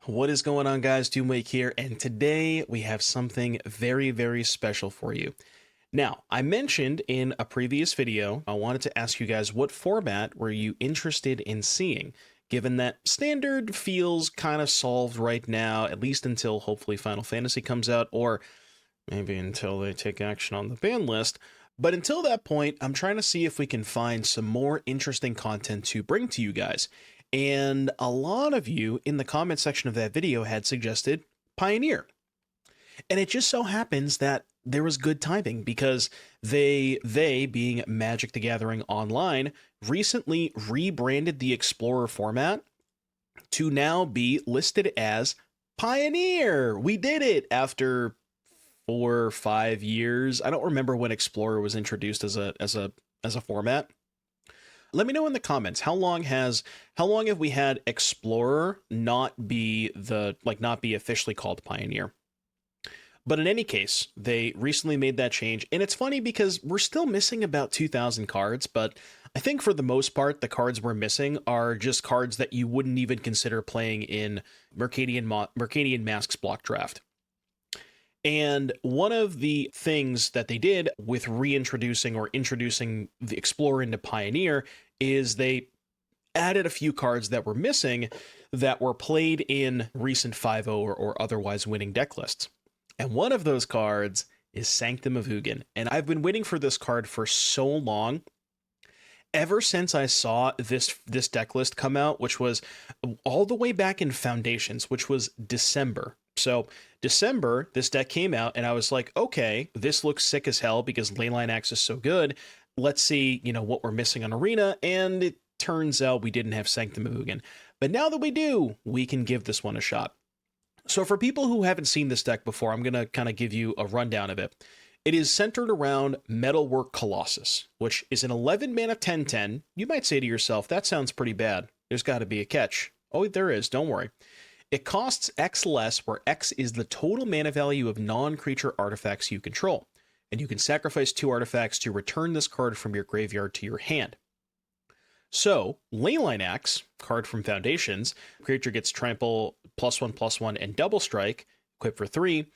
What is going on, guys? Doomwake here, and today we have something very, very special for you. Now, I mentioned in a previous video, I wanted to ask you guys what format were you interested in seeing, given that Standard feels kind of solved right now, at least until hopefully Final Fantasy comes out, or maybe until they take action on the ban list. But until that point, I'm trying to see if we can find some more interesting content to bring to you guys. And a lot of you in the comment section of that video had suggested Pioneer. And it just so happens that there was good timing because they being Magic the Gathering Online, recently rebranded the Explorer format to now be listed as Pioneer. We did it after 4 or 5 years. I don't remember when Explorer was introduced as a format. Let me know in the comments how long have we had Explorer not be officially called Pioneer. But in any case, they recently made that change, and it's funny because we're still missing about 2,000 cards, but I think for the most part, the cards we're missing are just cards that you wouldn't even consider playing in Mercadian Masks block draft. And one of the things that they did with introducing the Explorer into Pioneer is they added a few cards that were missing that were played in recent 5.0 or otherwise winning deck lists. And one of those cards is Sanctum of Ugin. And I've been waiting for this card for so long. Ever since I saw this deck list come out, which was all the way back in Foundations, which was December. So December, this deck came out, and I was like, okay, this looks sick as hell because Leyline Axe is so good. Let's see, what we're missing on Arena, and it turns out we didn't have Sanctum of Ugin. But now that we do, we can give this one a shot. So for people who haven't seen this deck before, I'm going to kind of give you a rundown of it. It is centered around Metalwork Colossus, which is an 11 mana 10/10. You might say to yourself, that sounds pretty bad. There's got to be a catch. Oh, there is. Don't worry. It costs X less, where X is the total mana value of non-creature artifacts you control. And you can sacrifice 2 artifacts to return this card from your graveyard to your hand. So, Leyline Axe, card from Foundations, creature gets trample, +1/+1, and double strike, equipped for 3,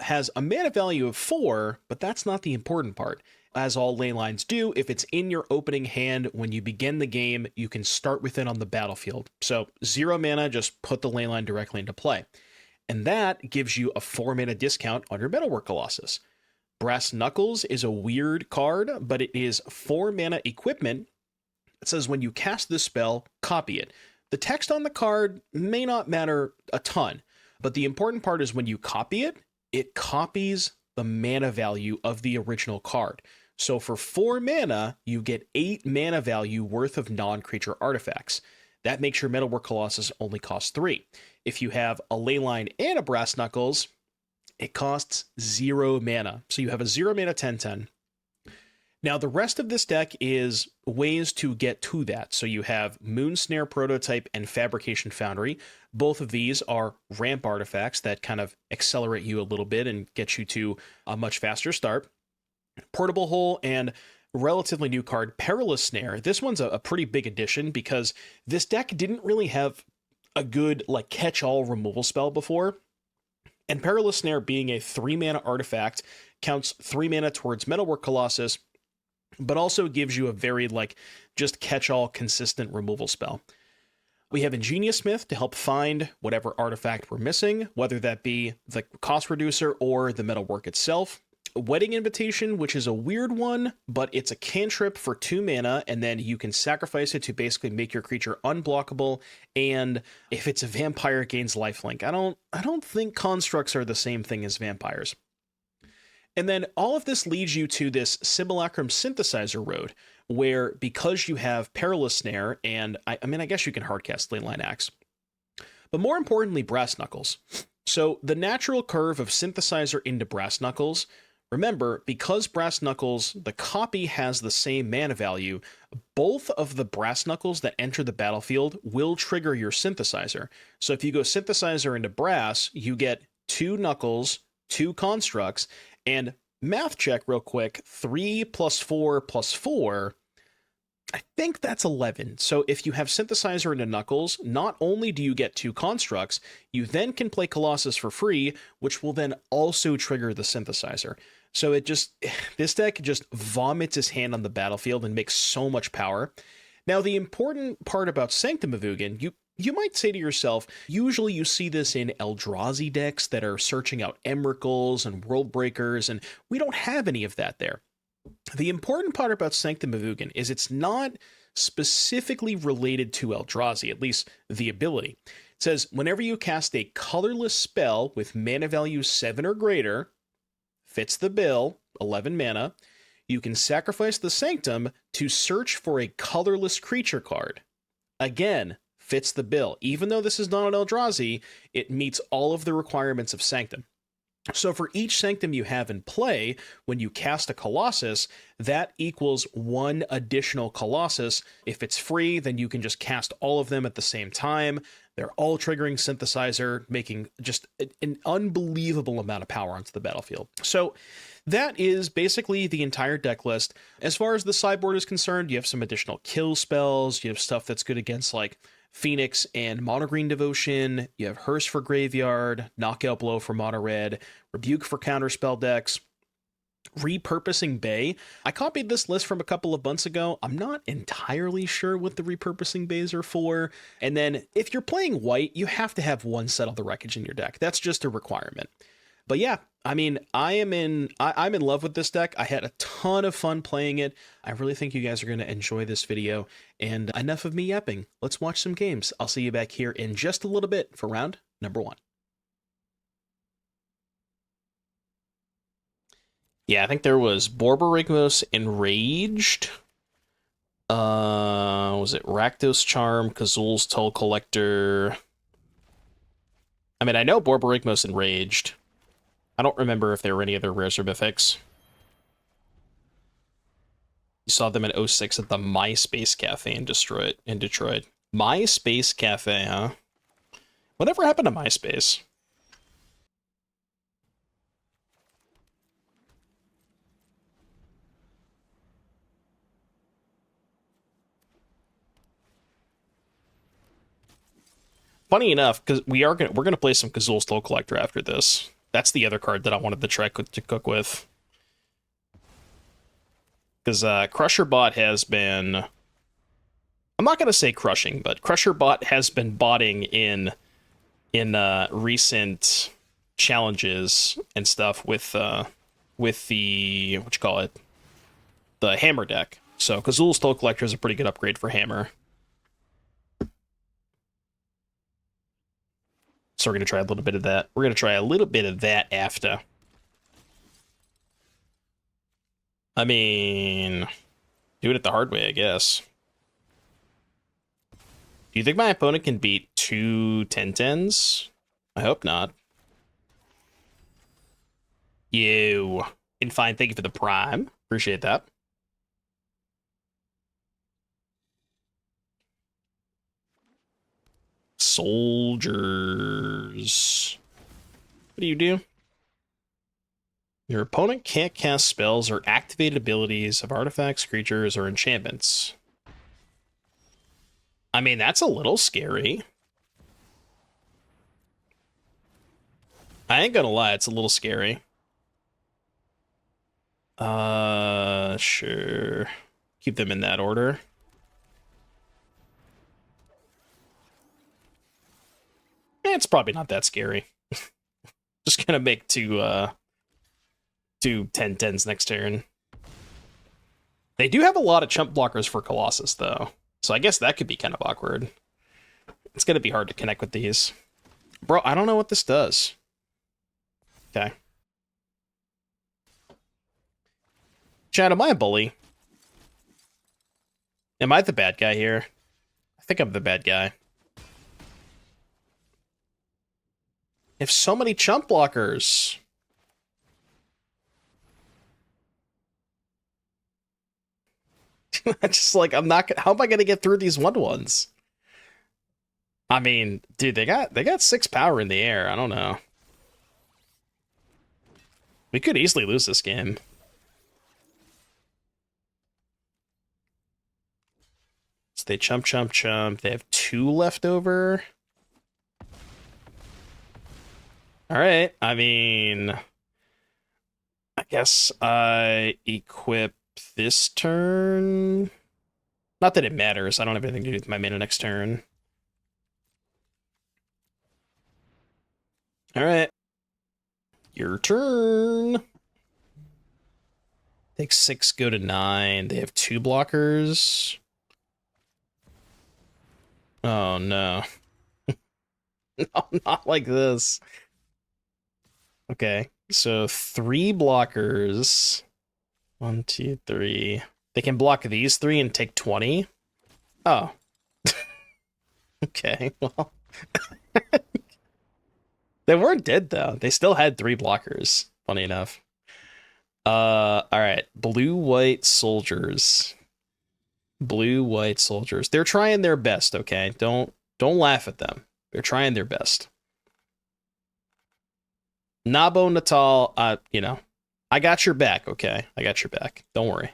has a mana value of 4, but that's not the important part. As all Leylines do, if it's in your opening hand when you begin the game, you can start with it on the battlefield. So 0 mana, just put the Leyline directly into play. And that gives you a 4 mana discount on your Metalwork Colossus. Brass Knuckles is a weird card, but it is 4 mana equipment. It says when you cast this spell, copy it. The text on the card may not matter a ton, but the important part is when you copy it, it copies the mana value of the original card. So for 4 mana, you get 8 mana value worth of non-creature artifacts. That makes your Metalwork Colossus only cost 3. If you have a Leyline and a Brass Knuckles, it costs 0 mana. So you have a 0 mana 10/10. Now, the rest of this deck is ways to get to that. So you have Moonsnare Prototype and Fabrication Foundry. Both of these are ramp artifacts that kind of accelerate you a little bit and get you to a much faster start. Portable Hole and relatively new card, Perilous Snare. This one's a pretty big addition because this deck didn't really have a good catch-all removal spell before. And Perilous Snare, being a 3 mana artifact, counts 3 mana towards Metalwork Colossus, but also gives you a very just catch-all consistent removal spell. We have Ingenious Smith to help find whatever artifact we're missing, whether that be the cost reducer or the metalwork itself. Wedding Invitation, which is a weird one, but it's a cantrip for 2 mana, and then you can sacrifice it to basically make your creature unblockable, and if it's a vampire, it gains lifelink. I don't think constructs are the same thing as vampires. And then all of this leads you to this Simulacrum Synthesizer road, where because you have Perilous Snare, and I guess you can hardcast Leyline Axe, but more importantly, Brass Knuckles. So the natural curve of Synthesizer into Brass Knuckles, remember, because Brass Knuckles, the copy has the same mana value, both of the Brass Knuckles that enter the battlefield will trigger your Synthesizer. So if you go Synthesizer into Brass, you get 2 Knuckles, 2 Constructs, and math check real quick, 3 + 4 + 4, I think that's 11. So if you have Synthesizer into Knuckles, not only do you get 2 constructs, you then can play Colossus for free, which will then also trigger the Synthesizer. So it just, this deck just vomits its hand on the battlefield and makes so much power. Now, the important part about Sanctum of Ugin, you might say to yourself, usually you see this in Eldrazi decks that are searching out Emrakuls and World Breakers, and we don't have any of that there. The important part about Sanctum of Ugin is it's not specifically related to Eldrazi, at least the ability. It says, whenever you cast a colorless spell with mana value 7 or greater, fits the bill, 11 mana, you can sacrifice the Sanctum to search for a colorless creature card. Again, fits the bill. Even though this is not an Eldrazi, it meets all of the requirements of Sanctum. So for each Sanctum you have in play, when you cast a Colossus, that equals 1 additional Colossus. If it's free, then you can just cast all of them at the same time. They're all triggering Synthesizer, making just an unbelievable amount of power onto the battlefield. So that is basically the entire deck list. As far as the sideboard is concerned, you have some additional kill spells. You have stuff that's good against like Phoenix and Mono Green Devotion. You have Hearse for Graveyard, Knockout Blow for Mono Red, Rebuke for Counterspell decks, Repurposing Bay. I copied this list from a couple of months ago. I'm not entirely sure what the Repurposing Bays are for. And then if you're playing white, you have to have 1 Settle the Wreckage in your deck. That's just a requirement. But yeah, I mean, I'm in love with this deck. I had a ton of fun playing it. I really think you guys are going to enjoy this video. And enough of me yapping. Let's watch some games. I'll see you back here in just a little bit for round number 1. Yeah, I think there was Borborygmos Enraged. Was it Rakdos Charm, Kazul's Toll Collector? I mean, I know Borborygmos Enraged. I don't remember if there were any other rares or mythics. You saw them in 06 at the MySpace Cafe in Detroit. MySpace Cafe, huh? Whatever happened to MySpace? Funny enough, because we're gonna play some Kazul's Toll Collector after this. That's the other card that I wanted to try to cook with. Because CrusherBot has been... I'm not going to say crushing, but CrusherBot has been botting in recent challenges and stuff with the... the Hammer deck. So Kazul's Toll Collector is a pretty good upgrade for Hammer. So we're going to try a little bit of that. We're going to try a little bit of that after. I mean, do it the hard way, I guess. Do you think my opponent can beat 2 10-10s? I hope not. You. And fine, thank you for the prime. Appreciate that. Soldiers. What do you do? Your opponent can't cast spells or activate abilities of artifacts, creatures, or enchantments. I mean, that's a little scary. I ain't gonna lie, it's a little scary. Sure. Keep them in that order. It's probably not that scary. Just gonna make two 10-10s next turn. They do have a lot of chump blockers for Colossus, though. So I guess that could be kind of awkward. It's gonna be hard to connect with these. Bro, I don't know what this does. Okay. Chad, am I a bully? Am I the bad guy here? I think I'm the bad guy. I have so many chump blockers. Just like, I'm not, how am I gonna get through these 1/1s? I mean, dude, they got 6 power in the air. I don't know. We could easily lose this game. They chump. They have 2 left over. All right. I mean, I guess I equip this turn. Not that it matters. I don't have anything to do with my mana next turn. All right. Your turn. Take 6, go to 9. They have 2 blockers. Oh, no. No, not like this. Okay, so 3 blockers. 1, 2, 3. They can block these 3 and take 20? Oh. Okay, well. They weren't dead, though. They still had 3 blockers, funny enough. Alright. Blue-white soldiers. Blue-white soldiers. They're trying their best, okay? Don't laugh at them. They're trying their best. Nabo Natal, you know, I got your back, okay? I got your back. Don't worry.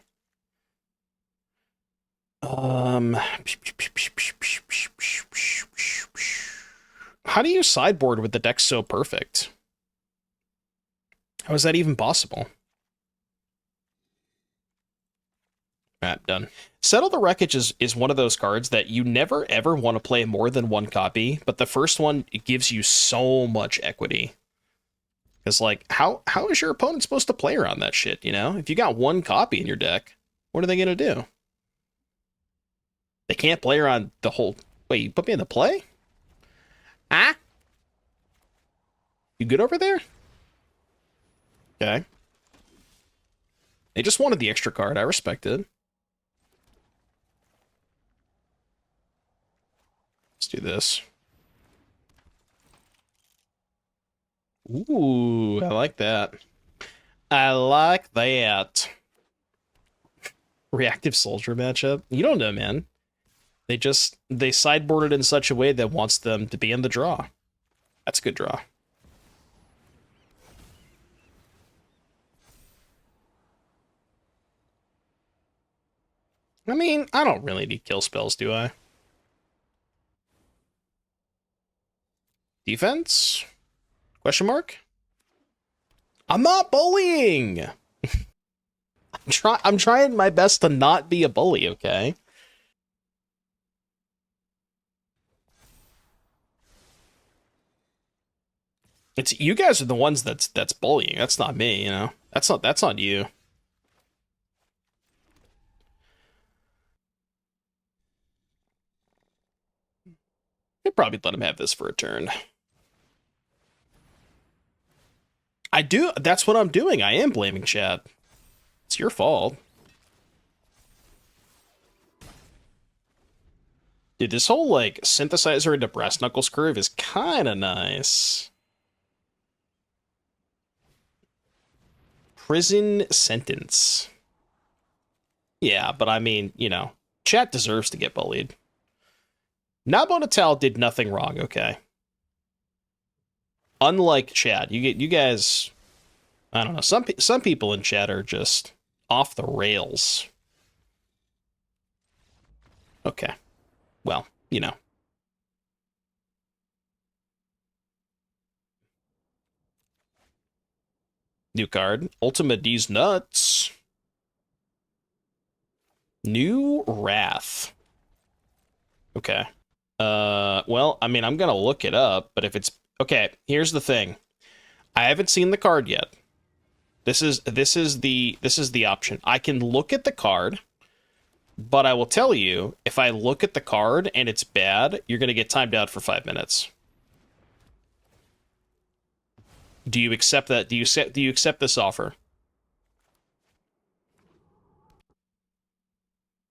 How do you sideboard with the deck so perfect? How is that even possible? Alright, done. Settle the Wreckage is one of those cards that you never ever want to play more than 1 copy, but the first one, it gives you so much equity. Because, like, how is your opponent supposed to play around that shit, you know? If you got 1 copy in your deck, what are they going to do? They can't play around the whole... Wait, you put me in the play? Ah? You good over there? Okay. They just wanted the extra card. I respect it. Let's do this. Ooh, I like that. I like that. Reactive soldier matchup? You don't know, man. They sideboarded in such a way that wants them to be in the draw. That's a good draw. I mean, I don't really need kill spells, do I? Defense? Question mark? I'm not bullying! I'm trying my best to not be a bully, okay? It's you guys are the ones that's bullying. That's not me, you know. That's not you. I'd probably let him have this for a turn. I do. That's what I'm doing. I am blaming Chad. It's your fault. Dude, this whole, like, synthesizer into brass knuckles curve is kind of nice. Prison sentence. Yeah, but I mean, you know, Chad deserves to get bullied. Nabo Natal did nothing wrong, okay? Unlike Chad, you guys, I don't know, some people in Chad are just off the rails. Okay. Well, you know. New card. Ultima D's nuts. New Wrath. Okay. Well, I mean, I'm gonna look it up, but if it's... Okay, here's the thing. I haven't seen the card yet. This is the option. I can look at the card, but I will tell you, if I look at the card and it's bad, you're gonna get timed out for 5 minutes. Do you accept that? Do you accept this offer?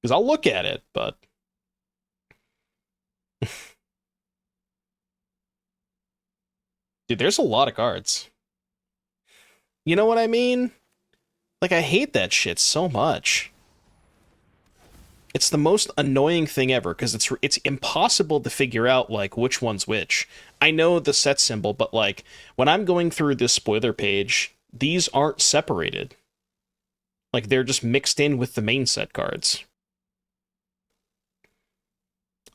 Because I'll look at it, but... Dude, there's a lot of cards. You know what I mean? Like, I hate that shit so much. It's the most annoying thing ever, because it's impossible to figure out, like, which one's which. I know the set symbol, but, like, when I'm going through this spoiler page, these aren't separated. Like, they're just mixed in with the main set cards.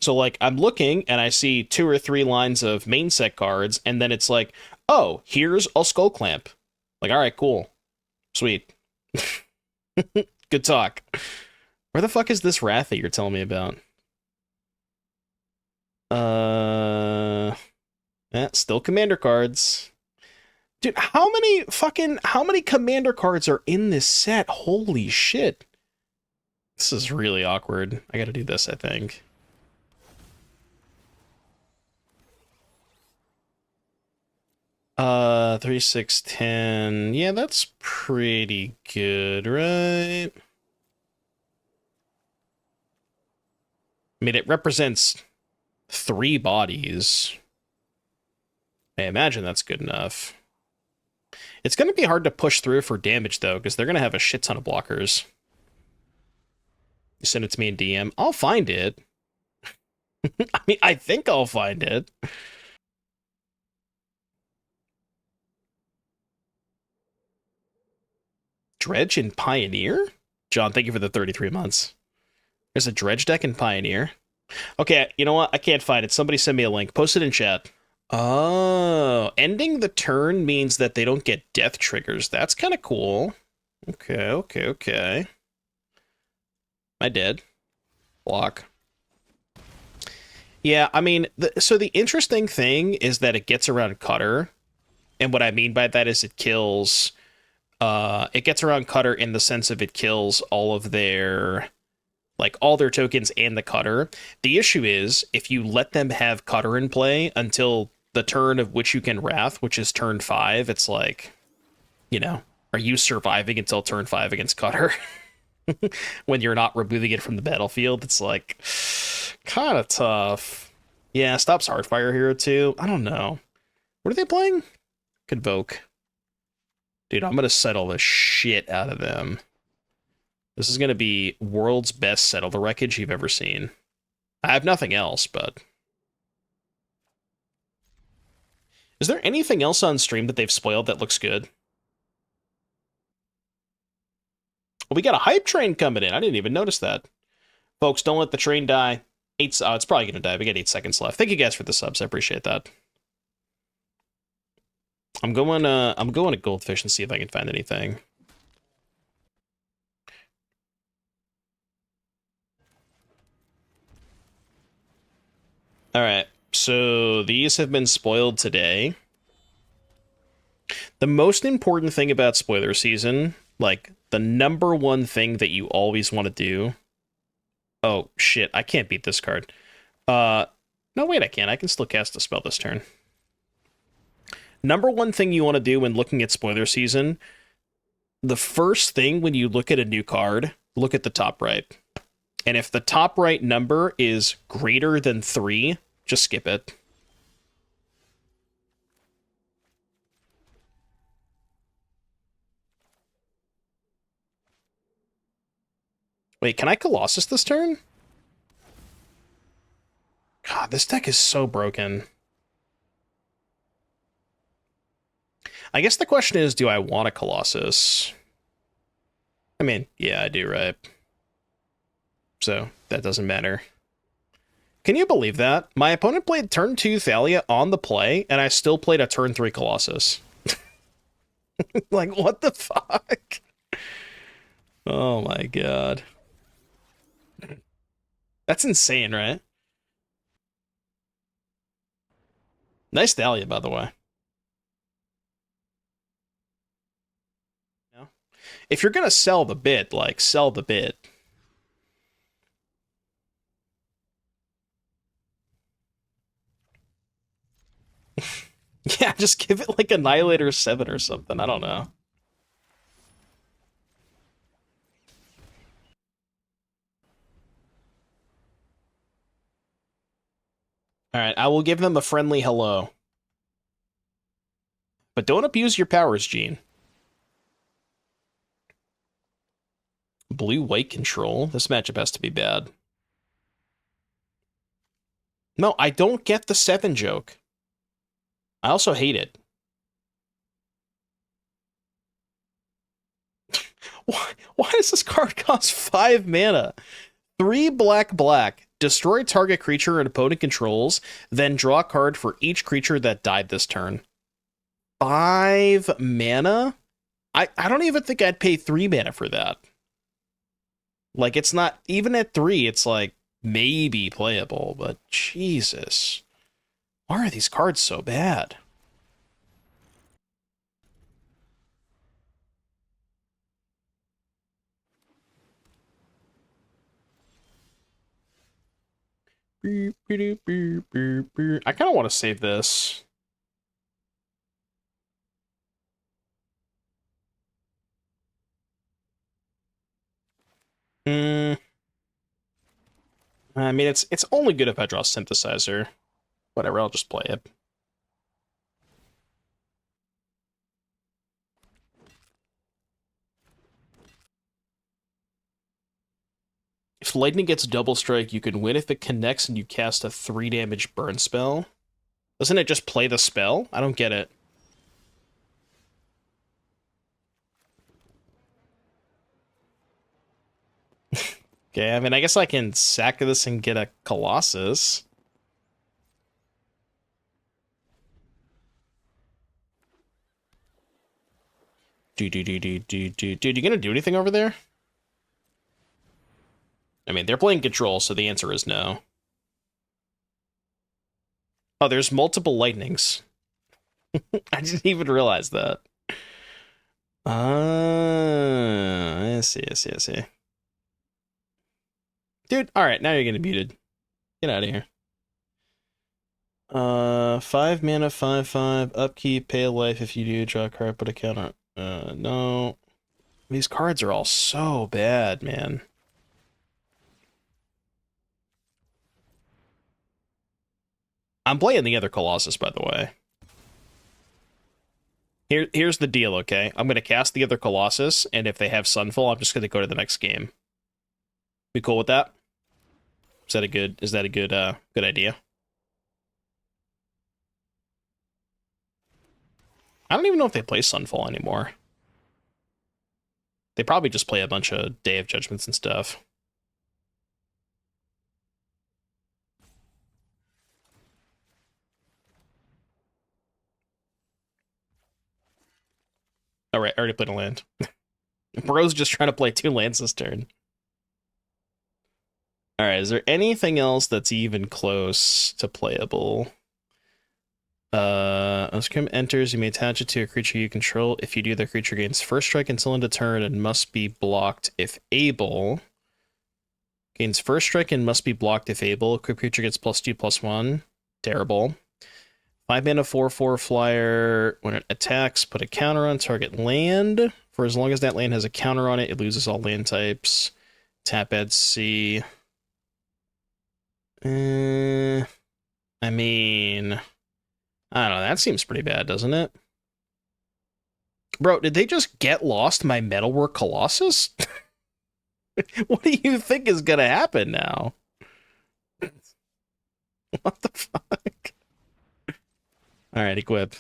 So, like, I'm looking and I see 2 or 3 lines of main set cards, and then it's like, oh, here's a Skull Clamp. Like, all right, cool. Sweet. Good talk. Where the fuck is this Wrath that you're telling me about? Still commander cards. Dude, how many commander cards are in this set? Holy shit. This is really awkward. I gotta do this, I think. Three, 6, 10. Yeah, that's pretty good, right? I mean, it represents 3 bodies. I imagine that's good enough. It's going to be hard to push through for damage, though, because they're going to have a shit ton of blockers. You send it to me in DM. I'll find it. I mean, I think I'll find it. Dredge and Pioneer? John, thank you for the 33 months. There's a Dredge deck in Pioneer. Okay, you know what? I can't find it. Somebody send me a link. Post it in chat. Oh, ending the turn means that they don't get death triggers. That's kind of cool. Okay. Am I dead? Block. Yeah, I mean, so the interesting thing is that it gets around Cutter. And what I mean by that is it kills... it gets around Cutter in the sense of it kills all of their... like, all their tokens and the Cutter. The issue is, if you let them have Cutter in play until the turn of which you can Wrath, which is turn 5, it's like, you know, are you surviving until turn 5 against Cutter? When you're not removing it from the battlefield, it's like, kind of tough. Yeah, stops Heartfire Hero too. I don't know. What are they playing? Convoke. Dude, I'm gonna settle the shit out of them. This is gonna be world's best Settle the Wreckage you've ever seen. I have nothing else, but... Is there anything else on stream that they've spoiled that looks good? Well, we got a hype train coming in. I didn't even notice that. Folks, don't let the train die. It's probably gonna die. We got 8 seconds left. Thank you guys for the subs. I appreciate that. I'm going to Goldfish and see if I can find anything. All right. So these have been spoiled today. The most important thing about spoiler season, like the number one thing that you always want to do. Oh shit, I can't beat this card. No wait, I can. I can still cast a spell this turn. Number one thing you want to do when looking at spoiler season, the first thing when you look at a new card, look at the top right. And if the top right number is greater than 3, just skip it. Wait, can I Colossus this turn? God, this deck is so broken. I guess the question is, do I want a Colossus? I mean, yeah, I do, right? So, that doesn't matter. Can you believe that? My opponent played turn 2 Thalia on the play, and I still played a turn 3 Colossus. Like, what the fuck? Oh my god. That's insane, right? Nice Thalia, by the way. Yeah. If you're gonna sell the bid, like, sell the bid. Yeah, just give it like Annihilator 7 or something. I don't know. Alright, I will give them a friendly hello. But don't abuse your powers, Gene. Blue-white control? This matchup has to be bad. No, I don't get the 7 joke. I also hate it. Why does this card cost 5 mana? 3 black, Destroy target creature an opponent controls, then draw a card for each creature that died this turn. 5 mana? I don't even think I'd pay 3 mana for that. Like, it's not, even at 3, it's like, maybe playable, but Jesus. Why are these cards so bad? I kind of want to save this. I mean, it's only good if I draw Synthesizer. Whatever, I'll just play it. If Lightning gets Double Strike, you can win if it connects and you cast a 3 damage burn spell. Doesn't it just play the spell? I don't get it. Okay, I mean, I guess I can sack this and get a Colossus. Dude, you gonna do anything over there? I mean, they're playing control, so the answer is no. Oh, there's multiple lightnings. I didn't even realize that. I see. Dude, alright, now you're getting muted. Get out of here. 5 mana, 5/5, upkeep, pay a life if you do, draw a card, put a counter. No. These cards are all so bad, man. I'm playing the other Colossus, by the way. Here's the deal, okay? I'm going to cast the other Colossus, and if they have Sunfall, I'm just going to go to the next game. Be cool with that? Is that a good good idea? I don't even know if they play Sunfall anymore. They probably just play a bunch of Day of Judgments and stuff. Alright, I already played a land. Bro's just trying to play 2 lands this turn. Alright, is there anything else that's even close to playable? Unscrim enters, you may attach it to a creature you control. If you do, the creature gains first strike until end of turn and must be blocked if able. Gains first strike and must be blocked if able. Equipped creature gets +2/+1. Terrible. 5 mana 4/4 flyer. When it attacks, put a counter on target land. For as long as that land has a counter on it, it loses all land types. Tap, add C. I mean, I don't know. That seems pretty bad, doesn't it? Bro, did they just get lost my Metalwork Colossus? What do you think is gonna happen now? What the fuck? Alright, equip.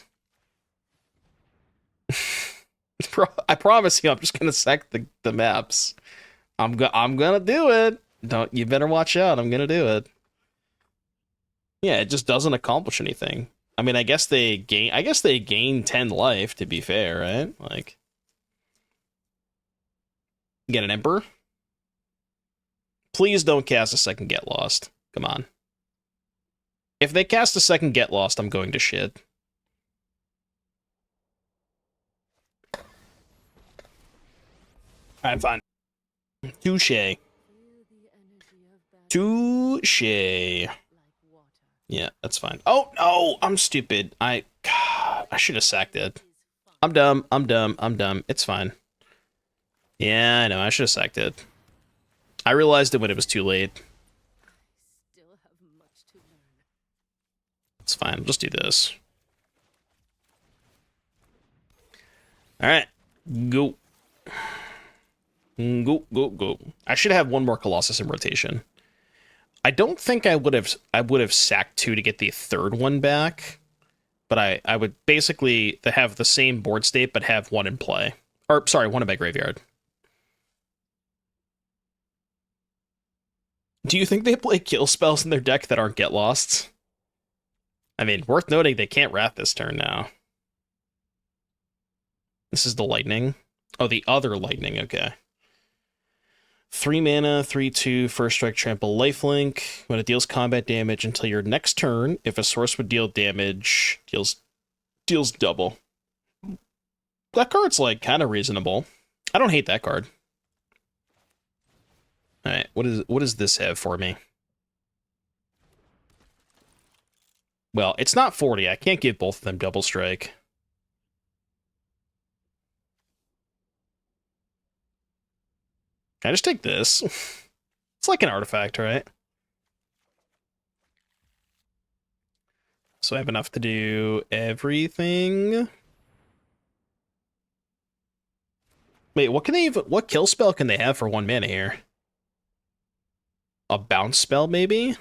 I promise you, I'm just gonna sack the maps. I'm gonna do it. You better watch out. I'm gonna do it. Yeah, it just doesn't accomplish anything. I mean, I guess they gain 10 life, to be fair, right? Like, get an Emperor. Please don't cast a second Get Lost. Come on. If they cast a second Get Lost, I'm going to shit. Alright, fine. Touche. Yeah, that's fine. Oh, no! I'm stupid. I should have sacked it. I'm dumb. It's fine. Yeah, I know. I should have sacked it. I realized it when it was too late. It's fine. We'll just do this. Alright. Go. Go. I should have one more Colossus in rotation. I don't think I would have sacked 2 to get the third one back, but I would basically have the same board state but have 1 in play. Or sorry, 1 in my graveyard. Do you think they play kill spells in their deck that aren't Get Losts? I mean, worth noting they can't Wrath this turn now. This is the Lightning. Oh, the other Lightning, okay. 3 mana, 3/2, first strike, trample, lifelink. When it deals combat damage until your next turn, if a source would deal damage, deals double. That card's like kind of reasonable. I don't hate that card. All right, what does this have for me? Well, it's not 40. I can't give both of them double strike. Can I just take this? It's like an artifact, right? So I have enough to do everything. Wait, what kill spell can they have for 1 mana here? A bounce spell, maybe?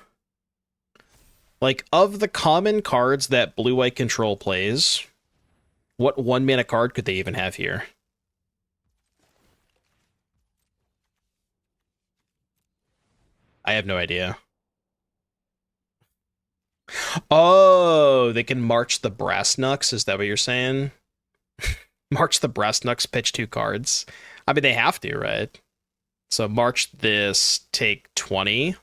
Like, of the common cards that blue-white control plays, what 1 mana card could they even have here? I have no idea. Oh, they can march the Brass Knucks? Is that what you're saying? March the Brass Knucks, pitch 2 cards. I mean, they have to, right? So march this, take 20.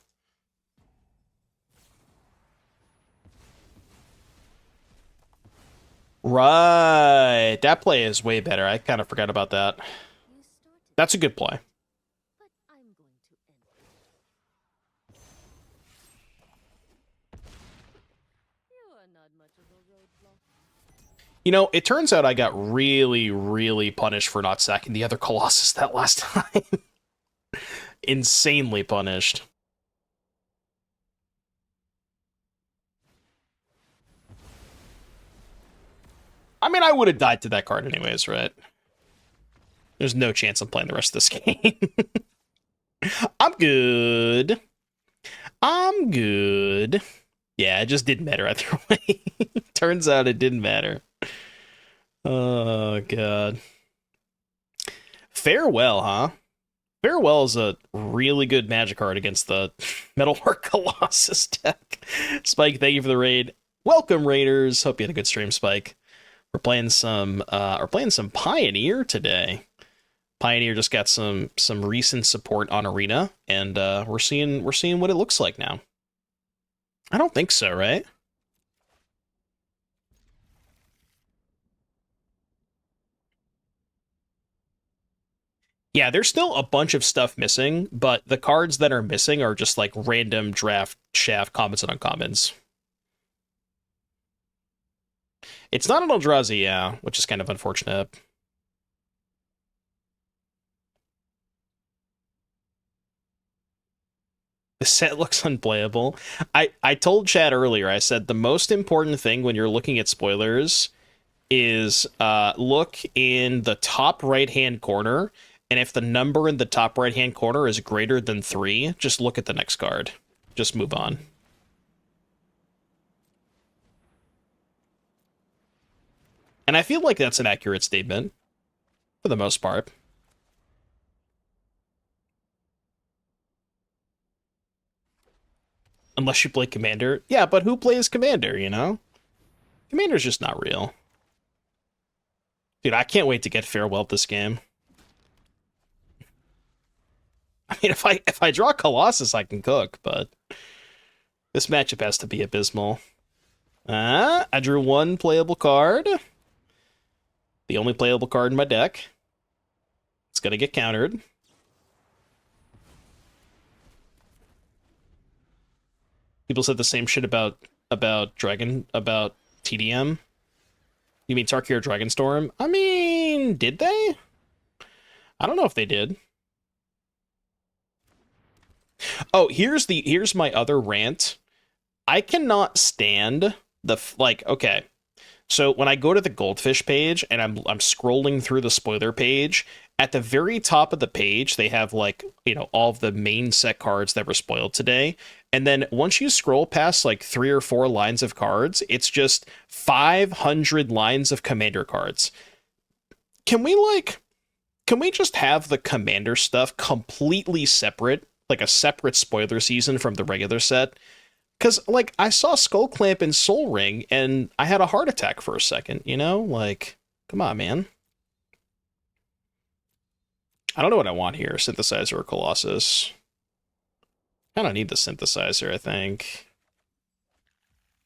Right. That play is way better. I kind of forgot about that. That's a good play. You know, it turns out I got really, really punished for not sacking the other Colossus that last time. Insanely punished. I mean, I would have died to that card anyways, right? There's no chance I'm playing the rest of this game. I'm good. I'm good. Yeah, it just didn't matter either way. Turns out it didn't matter. Oh, God. Farewell, huh? Farewell is a really good Magic card against the Metalwork Colossus deck. Spike, thank you for the raid. Welcome, Raiders. Hope you had a good stream, Spike. We're playing some Pioneer today. Pioneer just got some recent support on Arena, and we're seeing what it looks like now. I don't think so, right? Yeah, there's still a bunch of stuff missing, but the cards that are missing are just like random draft shaft commons and uncommons. It's not an Eldrazi, yeah, which is kind of unfortunate. The set looks unplayable. I told Chad earlier, I said the most important thing when you're looking at spoilers is look in the top right-hand corner, and if the number in the top right-hand corner is greater than 3, just look at the next card. Just move on. And I feel like that's an accurate statement, for the most part. Unless you play Commander. Yeah, but who plays Commander, you know? Commander's just not real. Dude, I can't wait to get Farewell this game. I mean, if I draw Colossus, I can cook, but this matchup has to be abysmal. I drew 1 playable card. The only playable card in my deck. It's gonna get countered. People said the same shit about TDM. You mean Tarkir Dragonstorm? I mean, did they? I don't know if they did. Oh, here's my other rant. I cannot stand the okay. So when I go to the Goldfish page and I'm scrolling through the spoiler page, at the very top of the page they have like, you know, all of the main set cards that were spoiled today. And then once you scroll past like 3 or 4 lines of cards, it's just 500 lines of Commander cards. Can we just have the Commander stuff completely separate? like a separate spoiler season from the regular set. Because, like, I saw Skull Clamp and Soul Ring, and I had a heart attack for a second, you know? Like, come on, man. I don't know what I want here, Synthesizer or Colossus. I don't need the Synthesizer, I think.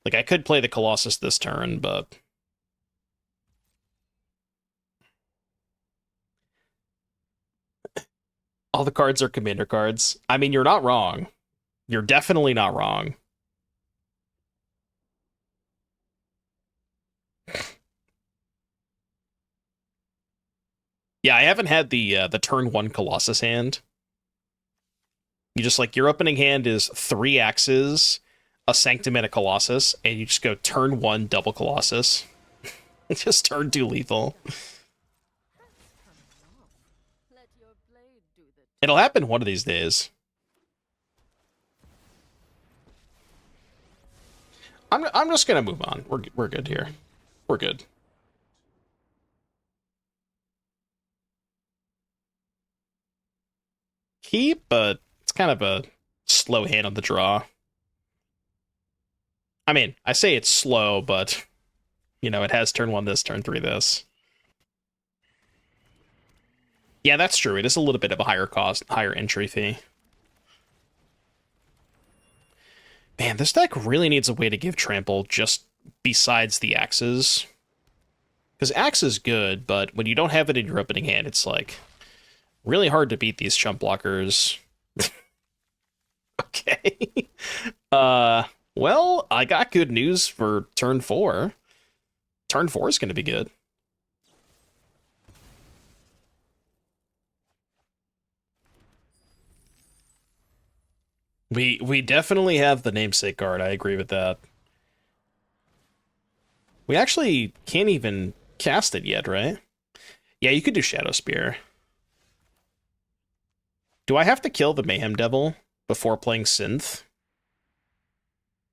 Like, I could play the Colossus this turn, but... all the cards are commander cards. I mean, you're not wrong. You're definitely not wrong. Yeah, I haven't had the turn 1 Colossus hand. You just, like, your opening hand is 3 Axes, a Sanctum, and a Colossus, and you just go turn 1 double Colossus. Just turn 2 lethal. It'll happen one of these days. I'm just gonna move on. We're good here. We're good. Keep, but it's kind of a slow hand on the draw. I mean, I say it's slow, but you know, it has turn 1 this, turn 3 this. Yeah, that's true. It is a little bit of a higher cost, higher entry fee. Man, this deck really needs a way to give trample just besides the axes. Because axe is good, but when you don't have it in your opening hand, it's like really hard to beat these chump blockers. Okay. Well, I got good news for turn 4. Turn 4 is going to be good. We definitely have the namesake card. I agree with that. We actually can't even cast it yet, right? Yeah, you could do Shadow Spear. Do I have to kill the Mayhem Devil before playing Synth?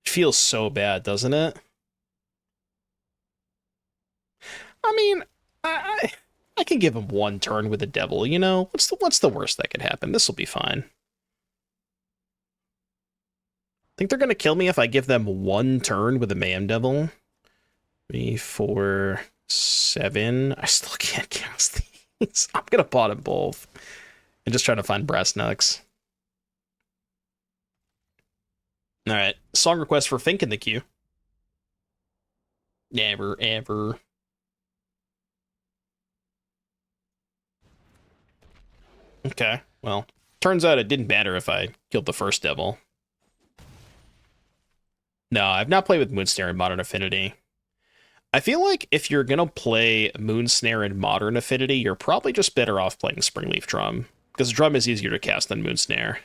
Feels so bad, doesn't it? I mean, I can give him 1 turn with a Devil, you know? What's the worst that could happen? This will be fine. Think they're gonna kill me if I give them 1 turn with a Mayhem Devil? 3, 4, 7. I still can't cast these. I'm gonna pot them both. And just try to find Brass Knucks. Alright. Song request for Fink in the queue. Never, ever. Okay, well. Turns out it didn't matter if I killed the first devil. No, I've not played with Moonsnare in Modern Affinity. I feel like if you're gonna play Moonsnare in Modern Affinity, you're probably just better off playing Springleaf Drum, because Drum is easier to cast than Moonsnare.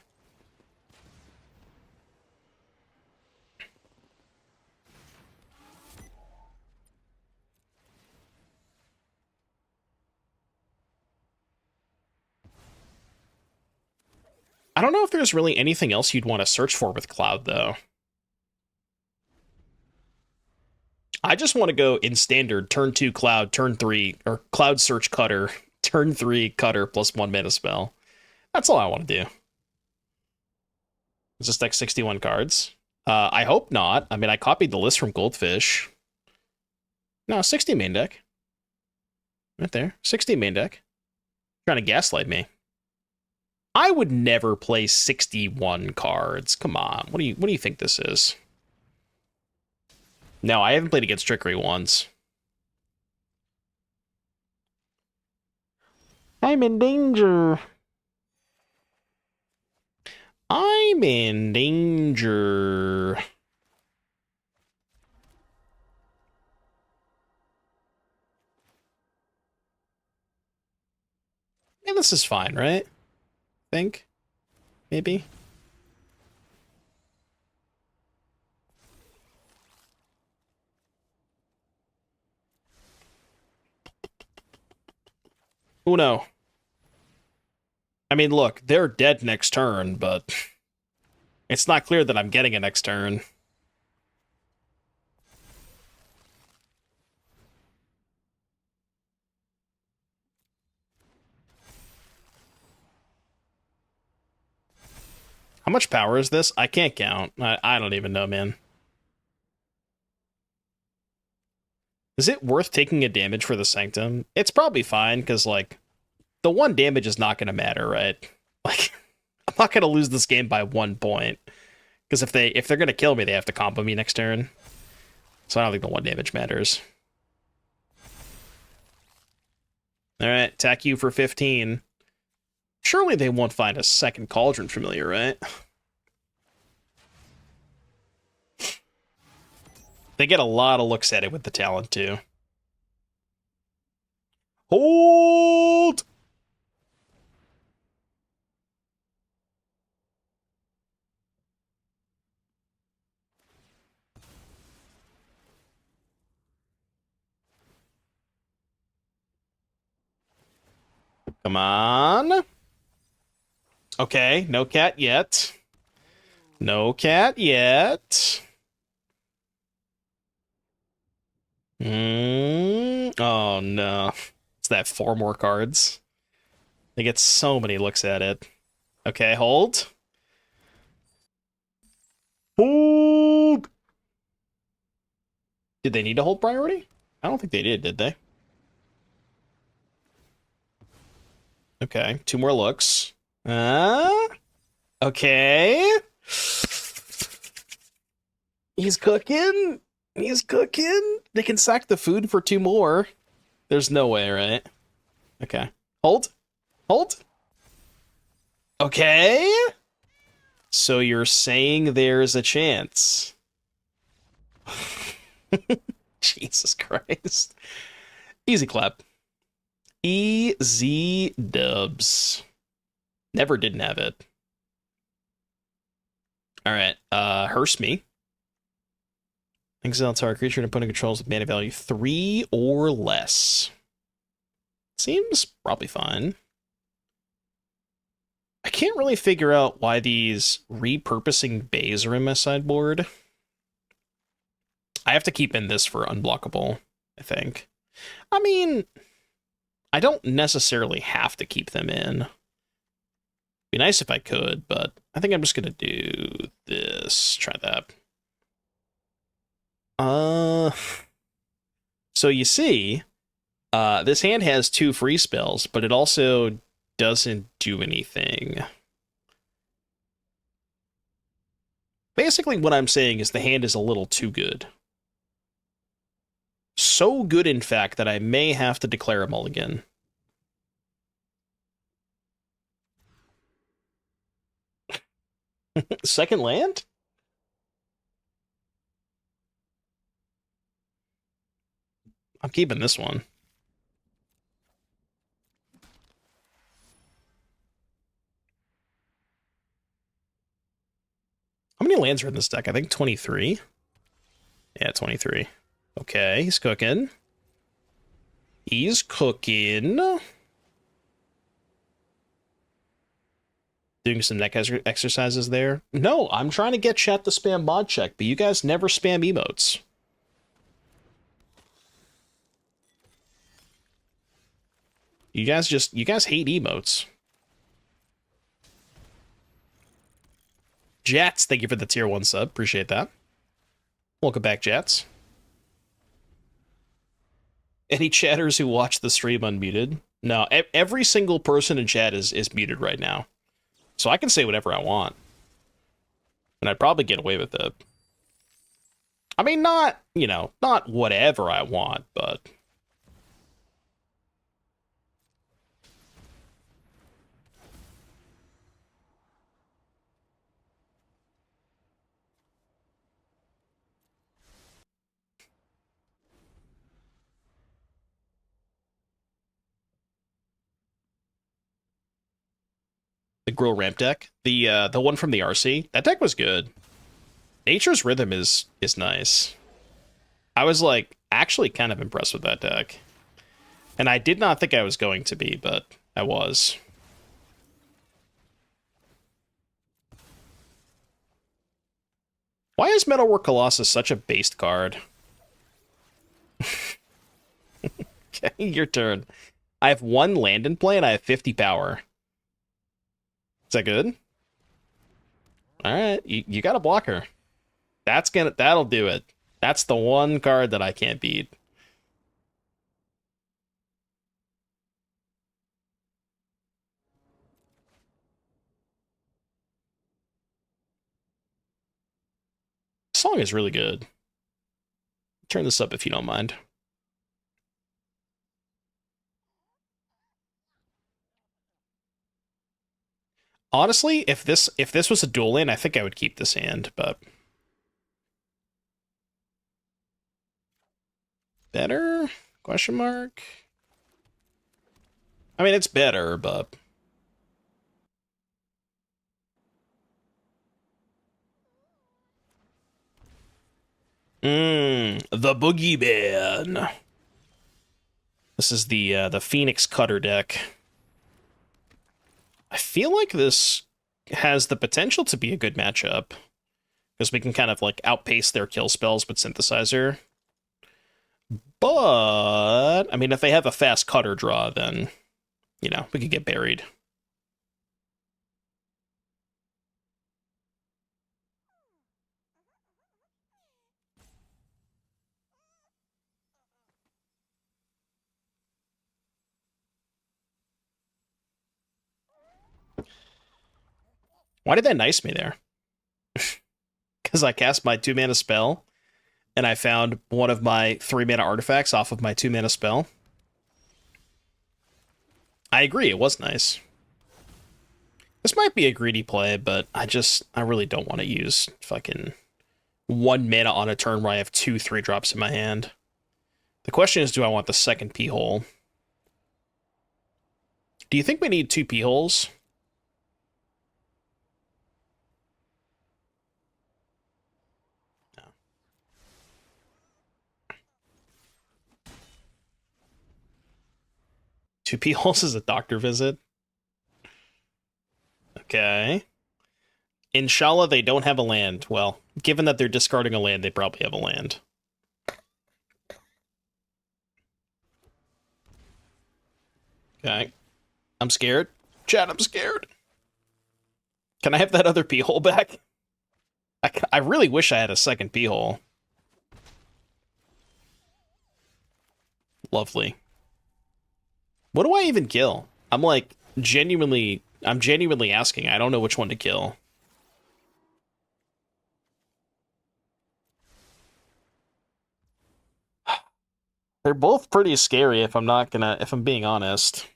I don't know if there's really anything else you'd want to search for with Cloud, though. I just want to go in standard, turn 2 Cloud, turn 3, or Cloud Search Cutter, turn 3 Cutter plus 1 mana spell. That's all I want to do. Is this deck 61 cards? I hope not. I mean, I copied the list from Goldfish. No, 60 main deck. Right there. 60 main deck. Trying to gaslight me. I would never play 61 cards. Come on. What do you think this is? No, I haven't played against Trickery once. I'm in danger. I'm in danger. Yeah, this is fine, right? Think? Maybe? Uno. I mean, look, they're dead next turn, but it's not clear that I'm getting a next turn. How much power is this? I can't count. I don't even know, man. Is it worth taking a damage for the Sanctum? It's probably fine, because, like, the 1 damage is not going to matter, right? Like, I'm not going to lose this game by 1 point. Because if they're going to kill me, they have to combo me next turn. So I don't think the 1 damage matters. Alright, attack you for 15. Surely they won't find a second Cauldron Familiar, right? They get a lot of looks at it with the talent, too. Hold! Come on. Okay, no cat yet. No cat yet. Oh, no. It's that 4 more cards. They get so many looks at it. Okay, hold. Hold! Did they need to hold priority? I don't think they did they? Okay, 2 more looks. Okay. He's cooking. He's cooking. They can sack the food for 2 more. There's no way, right? Okay. Hold. Hold. Okay. So you're saying there's a chance. Jesus Christ. Easy clap. Easy dubs. Never didn't have it. Alright, Hearse me. Exile target creature and opponent controls with mana value 3 or less. Seems probably fine. I can't really figure out why these repurposing bays are in my sideboard. I have to keep in this for unblockable, I think. I mean, I don't necessarily have to keep them in. Be nice if I could, but I think I'm just gonna do this. Try that. So you see, this hand has 2 free spells, but it also doesn't do anything. Basically, what I'm saying is the hand is a little too good. So good, in fact, that I may have to declare a mulligan. Second land? I'm keeping this one. How many lands are in this deck? I think 23. Yeah, 23. Okay, he's cooking. He's cooking. Doing some neck exercises there. No, I'm trying to get chat to spam mod check, but you guys never spam emotes. You guys hate emotes. Jats, thank you for the tier 1 sub. Appreciate that. Welcome back, Jats. Any chatters who watch the stream unmuted? No, every single person in chat is muted right now. So I can say whatever I want. And I'd probably get away with it. I mean, not, you know, not whatever I want, but... The Grill Ramp deck, the one from the RC, that deck was good. Nature's Rhythm is nice. I was like actually kind of impressed with that deck, and I did not think I was going to be, but I was. Why is Metalwork Colossus such a based card? Okay, your turn. I have 1 land in play and I have 50 power. Is that good? All right, you got a blocker. That'll do it. That's the one card that I can't beat. This song is really good. Turn this up if you don't mind. Honestly, if this was a dual lane, I think I would keep this hand, but better? Question mark? I mean, it's better, but the Boogeyman. This is the Phoenix Cutter deck. I feel like this has the potential to be a good matchup because we can kind of like outpace their kill spells with Synthesizer. But I mean, if they have a fast cutter draw, then you know we could get buried. Why did that nice me there? Because I cast my 2-mana spell, and I found one of my 3-mana artifacts off of my 2-mana spell. I agree, it was nice. This might be a greedy play, but I really don't want to use fucking 1 mana on a turn where I have 2 3-drops in my hand. The question is, do I want the second P-hole? Do you think we need 2 P-holes? No. 2 P-holes is a doctor visit? Okay. Inshallah, they don't have a land. Well, given that they're discarding a land, they probably have a land. Okay. I'm scared. Chat, I'm scared. Can I have that other P-hole back? I really wish I had a second P-hole. Lovely. What do I even kill? I'm genuinely asking. I don't know which one to kill. They're both pretty scary if I'm being honest.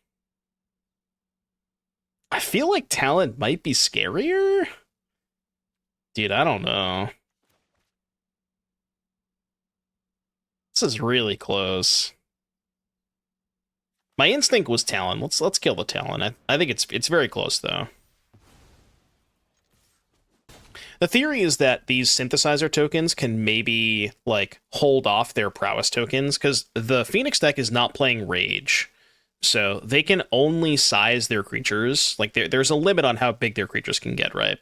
I feel like Talent might be scarier? Dude, I don't know. This is really close. My instinct was Talon. Let's kill the Talon. I think it's very close though. The theory is that these synthesizer tokens can maybe like hold off their prowess tokens because the Phoenix deck is not playing Rage. So they can only size their creatures. Like there's a limit on how big their creatures can get, right?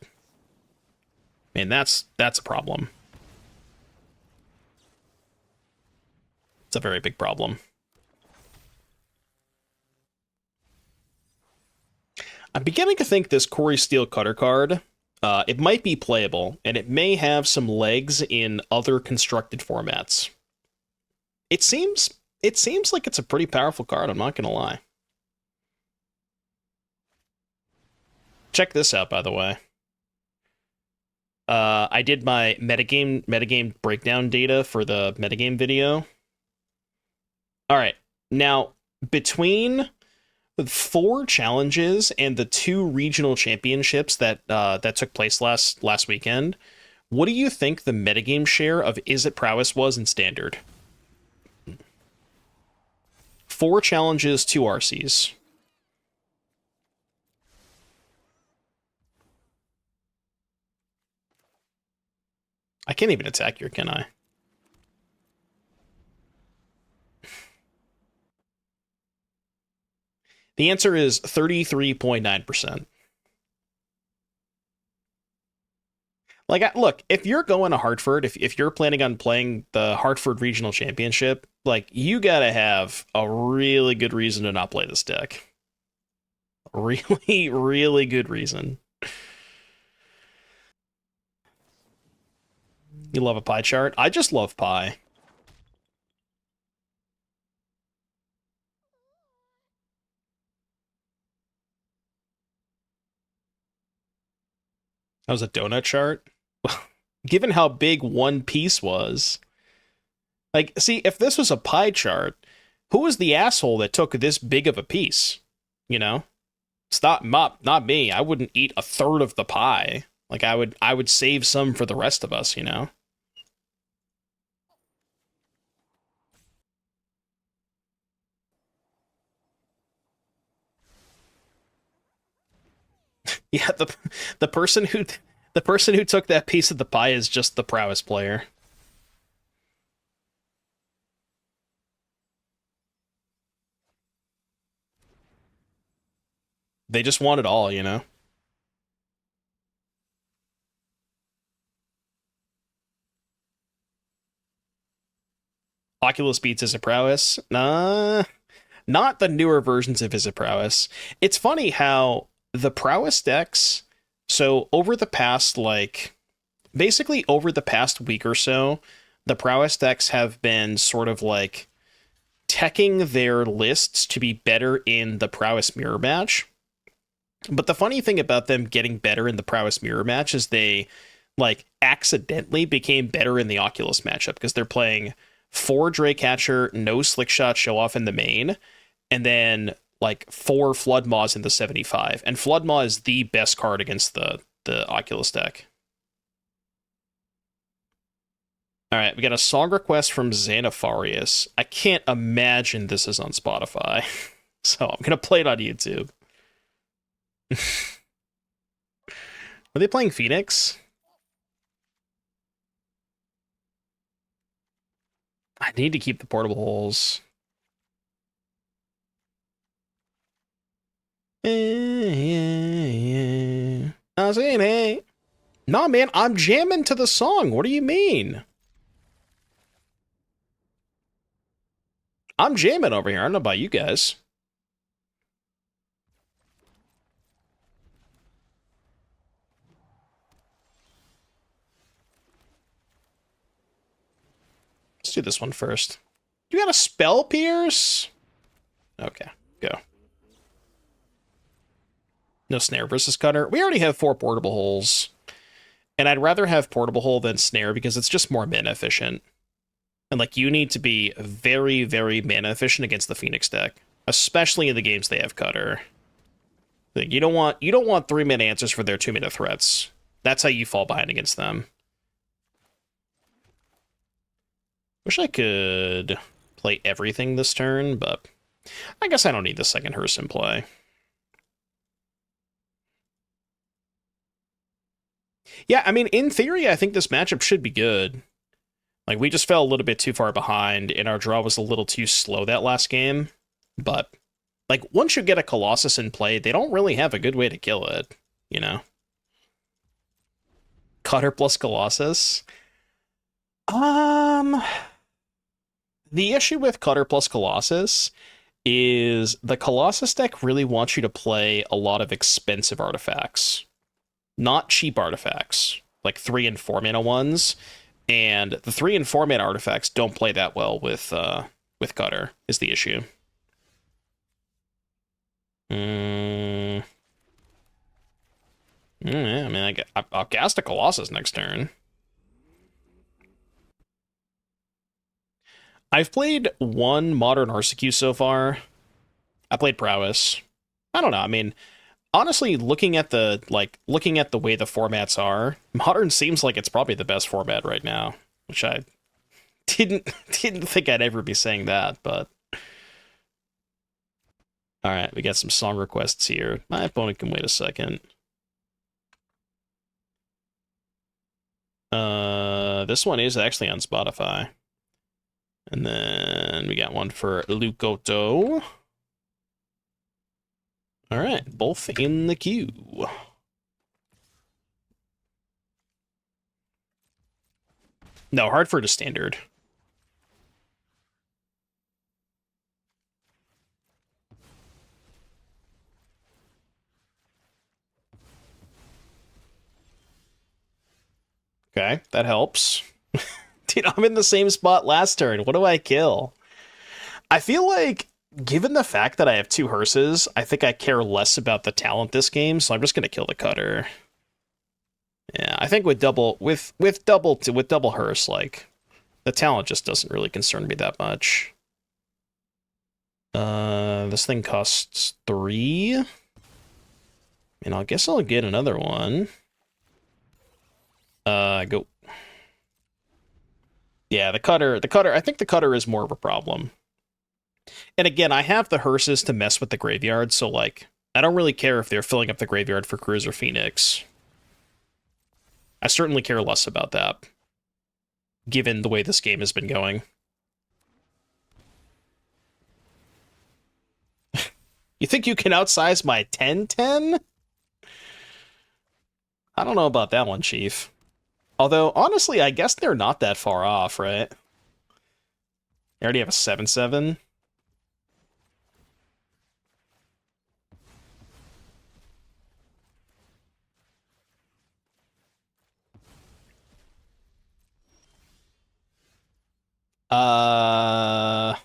And that's a problem. It's a very big problem. I'm beginning to think this Corey Steel Cutter card, it might be playable, and it may have some legs in other constructed formats. It seems like it's a pretty powerful card, I'm not gonna lie. Check this out, by the way. I did my metagame breakdown data for the metagame video. All right, now between 4 challenges and the 2 regional championships that took place last weekend, what do you think the metagame share of Izzet Prowess was in Standard? 4 challenges, 2 RCs. I can't even attack here, can I? The answer is 33.9%. Like, look, if you're going to Hartford, if you're planning on playing the Hartford Regional Championship, like, you gotta have a really good reason to not play this deck. Really, really good reason. You love a pie chart? I just love pie. That was a donut chart? Given how big one piece was. Like, see, if this was a pie chart, who was the asshole that took this big of a piece? You know? It's not me. I wouldn't eat a third of the pie. Like, I would save some for the rest of us, you know? Yeah, the person who the person who took that piece of the pie is just the prowess player. They just want it all, you know? Oculus beats Izzet Prowess. Nah, not the newer versions of Izzet Prowess. It's funny how the Prowess decks, so over the past, like, basically over the past week or so, the Prowess decks have been sort of like teching their lists to be better in the Prowess Mirror Match. But the funny thing about them getting better in the Prowess Mirror Match is they, like, accidentally became better in the Oculus matchup because they're playing 4 Draycatcher, no Slickshot Show Off in the main, and then like 4 Flood Maws in the 75. And Flood Maw is the best card against the Oculus deck. All right, we got a song request from Xanafarius. I can't imagine this is on Spotify, so I'm gonna play it on YouTube. Are they playing Phoenix? I need to keep the portable holes. I say, hey. Nah, man, I'm jamming to the song. What do you mean? I'm jamming over here. I don't know about you guys. Let's do this one first. You got a spell pierce? Okay, go. No snare versus cutter. We already have 4 portable holes. And I'd rather have portable hole than snare because it's just more mana efficient. And like you need to be very, very mana efficient against the Phoenix deck. Especially in the games they have cutter. Like, you don't want 3-mana answers for their 2-mana threats. That's how you fall behind against them. Wish I could play everything this turn, but I guess I don't need the second hearse in play. Yeah, I mean, in theory, I think this matchup should be good. Like, we just fell a little bit too far behind, and our draw was a little too slow that last game. But, like, once you get a Colossus in play, they don't really have a good way to kill it, you know? Cutter plus Colossus? Um, the issue with Cutter plus Colossus is the Colossus deck really wants you to play a lot of expensive artifacts, not cheap artifacts, like 3 and 4 mana ones. And the 3 and 4 mana artifacts don't play that well with Cutter, is the issue. Yeah, I mean, I'll cast a Colossus next turn. I've played 1 Modern Arsecu so far. I played Prowess. I don't know. I mean, honestly, looking at the way the formats are, Modern seems like it's probably the best format right now, which I didn't think I'd ever be saying that, but all right, we got some song requests here. My opponent can wait a second. This one is actually on Spotify. And then we got one for Lukoto. All right, both in the queue. No, Hartford is standard. Okay, that helps. Dude, I'm in the same spot last turn. What do I kill? I feel like, given the fact that I have 2 hearses, I think I care less about the talent this game, so I'm just gonna kill the cutter. Yeah, I think with double hearse, like, the talent just doesn't really concern me that much. This thing costs 3. And I guess I'll get another one. Go. Yeah, the cutter, I think the cutter is more of a problem. And again, I have the hearses to mess with the graveyard, so, like, I don't really care if they're filling up the graveyard for Cruise or Phoenix. I certainly care less about that, given the way this game has been going. You think you can outsize my 10-10? I don't know about that one, Chief. Although, honestly, I guess they're not that far off, right? I already have a 7-7. I'm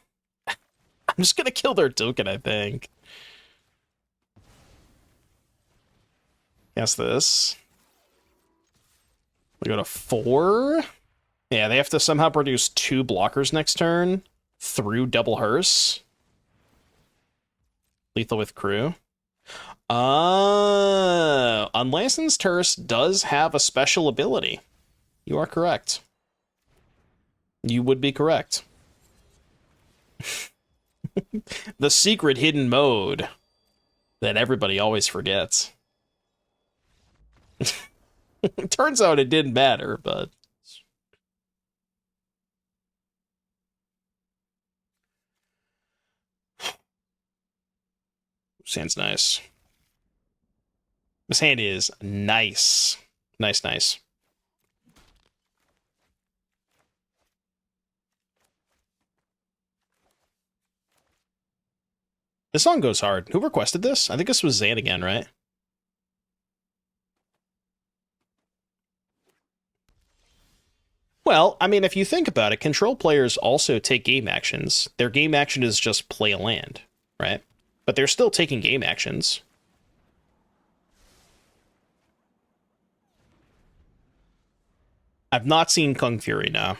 just gonna kill their token, I think. Guess this. We go to 4. Yeah, they have to somehow produce 2 blockers next turn through double hearse. Lethal with crew. Unlicensed hearse does have a special ability. You are correct. You would be correct. The secret hidden mode that everybody always forgets. Turns out it didn't matter, but... This hand's nice. This hand is nice. Nice, nice. This song goes hard. Who requested this? I think this was Zan again, right? Well, I mean, if you think about it, control players also take game actions. Their game action is just play a land, right? But they're still taking game actions. I've not seen Kung Fury now.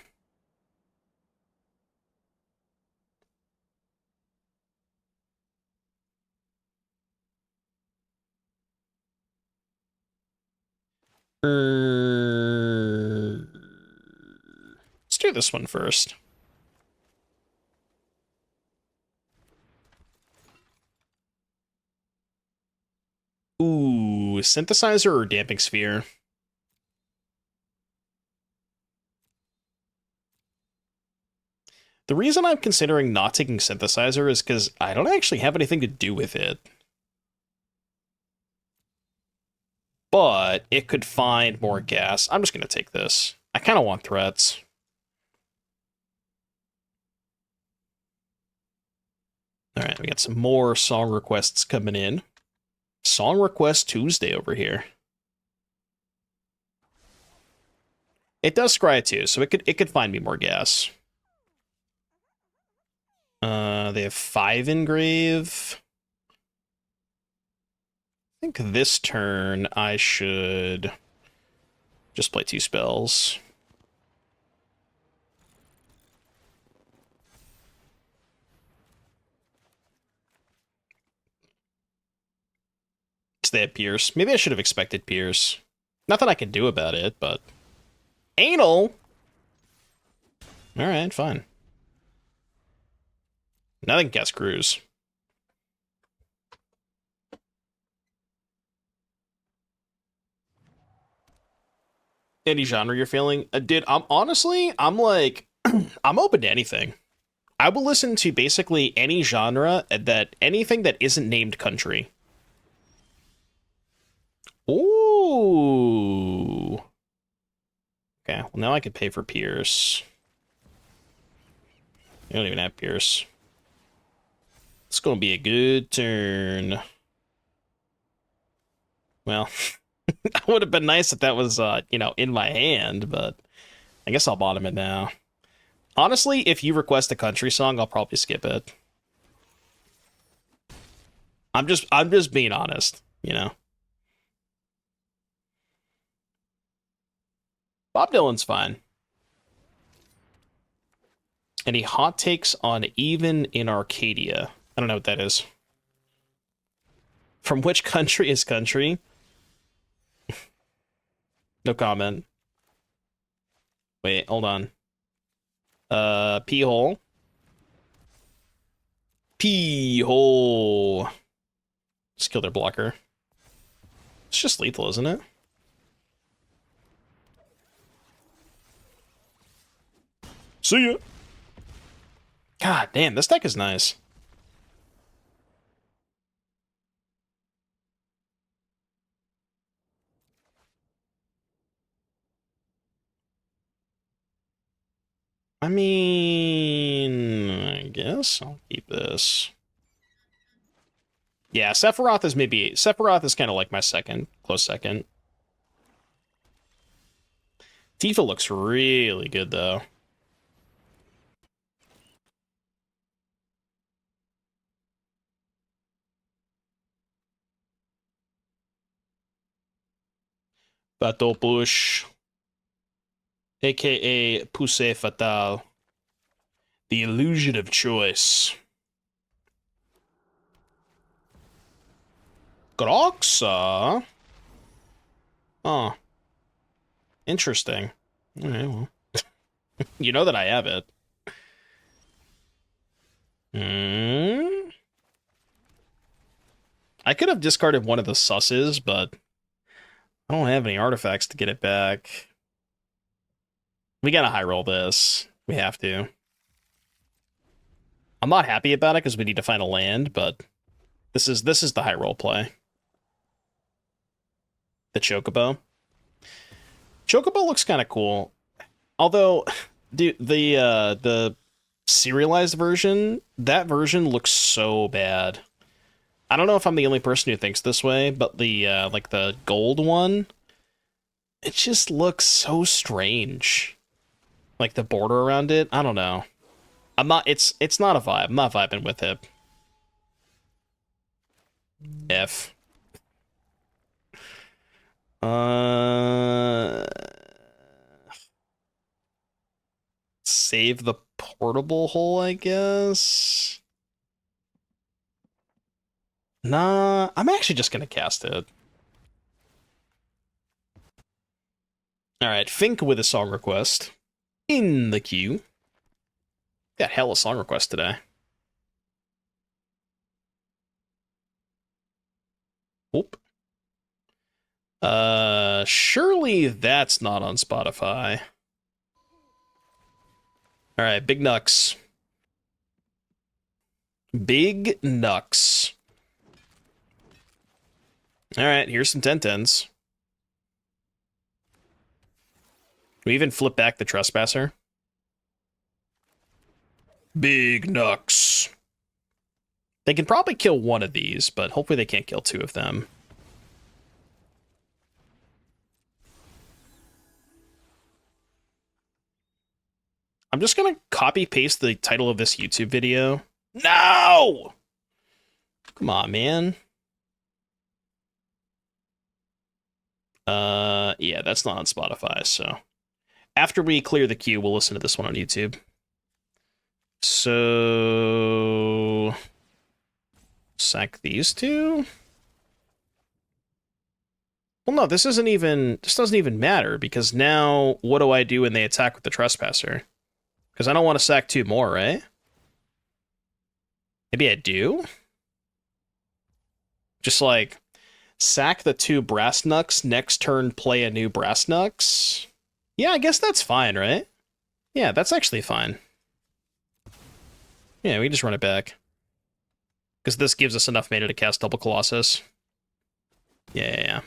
Let's do this one first. Ooh, Synthesizer or Damping Sphere? The reason I'm considering not taking Synthesizer is because I don't actually have anything to do with it. But it could find more gas. I'm just going to take this. I kind of want threats. Alright, we got some more song requests coming in. Song Request Tuesday over here. It does scry too, so it could find me more gas. They have 5 engrave. I think this turn I should just play 2 spells. They have Pierce. Maybe I should have expected Pierce. Not that I can do about it, but... Anal! Alright, fine. Now they can cast Cruise. Any genre you're feeling? Dude, I'm like... I'm open to anything. I will listen to basically any genre, anything that isn't named country. Ooh. Okay, well now I could pay for Pierce. I don't even have Pierce. It's gonna be a good turn. Well, That would have been nice if that was, you know, in my hand, but I guess I'll bottom it now. Honestly, if you request a country song, I'll probably skip it. I'm just being honest, you know. Bob Dylan's fine. Any hot takes on Even in Arcadia? I don't know what that is. From which country is country? No comment. Wait, hold on. P-hole. P-hole. Just kill their blocker. It's just lethal, isn't it? See ya. God damn, this deck is nice. I mean, I guess I'll keep this. Yeah, Sephiroth is kind of like my close second. Tifa looks really good though. Battle Push, aka Poussée Fatale, the illusion of choice. Groxa? Oh. Interesting. Alright, well. You know that I have it. I could have discarded one of the susses, but I don't have any artifacts to get it back. We gotta high roll this. We have to. I'm not happy about it because we need to find a land, but this is the high roll play. The Chocobo. Chocobo looks kind of cool. Although, dude, the serialized version, that version looks so bad. I don't know if I'm the only person who thinks this way, but the like the gold one, it just looks so strange. Like the border around it, I don't know. It's not a vibe. I'm not vibing with it. F. Save the portable hole, I guess. Nah, I'm actually just gonna cast it. Alright, Fink with a song request. In the queue. Got hella song requests today. Oop. Surely that's not on Spotify. Alright, Big Nux. Big Nux. Alright, here's some 10-10s. We even flip back the Trespasser. Big Nux. They can probably kill one of these, but hopefully they can't kill two of them. I'm just gonna copy-paste the title of this YouTube video. No! Come on, man. Yeah, that's not on Spotify, so... After we clear the queue, we'll listen to this one on YouTube. So... Sack these two? Well, no, this doesn't even matter, because now, what do I do when they attack with the Trespasser? Because I don't want to sack two more, right? Maybe I do? Just like, sack the two Brass Knucks, next turn play a new Brass Knucks? Yeah, I guess that's fine, right? Yeah, that's actually fine. Yeah, we just run it back. Because this gives us enough mana to cast double Colossus. Yeah.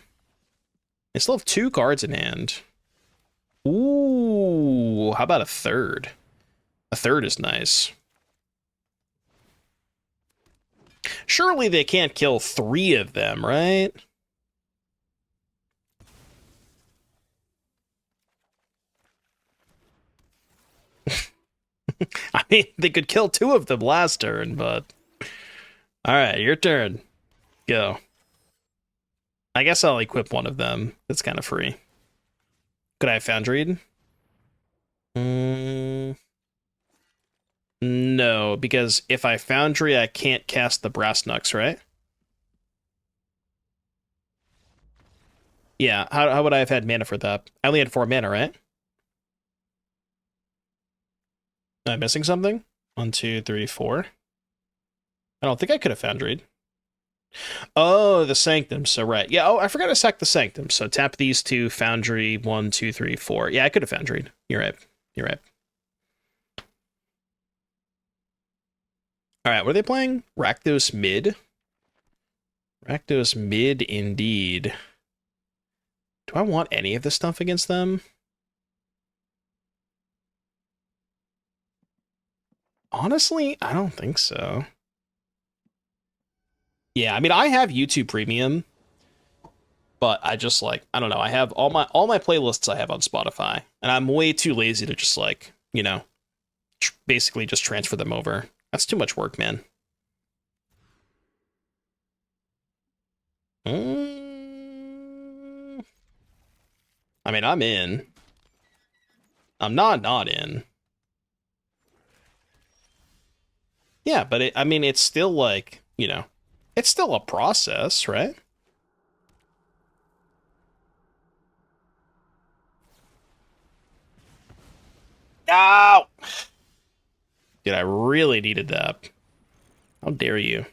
I still have two cards in hand. Ooh, how about a third? A third is nice. Surely they can't kill three of them, right? I mean, they could kill 2 of them last turn, but... Alright, your turn. Go. I guess I'll equip one of them. It's kind of free. Could I have Foundried? No, because if I Foundry, I can't cast the Brass Knucks, right? Yeah, how would I have had mana for that? I only had 4 mana, right? Am I missing something? 1, 2, 3, 4. I don't think I could have Foundried. Oh, the Sanctum. So, right. Yeah, oh, I forgot to sack the Sanctum. So, tap these 2, Foundry, 1, 2, 3, 4. Yeah, I could have Foundried. You're right. You're right. All right, what are they playing? Rakdos mid? Rakdos mid, indeed. Do I want any of this stuff against them? Honestly, I don't think so. Yeah, I mean, I have YouTube Premium, but I just like, I don't know, I have all my playlists I have on Spotify, and I'm way too lazy to just like, you know, basically just transfer them over. That's too much work, man. I mean, I'm in. I'm not in. Yeah, but I mean, it's still like, you know, it's still a process, right? No! Dude, I really needed that. How dare you?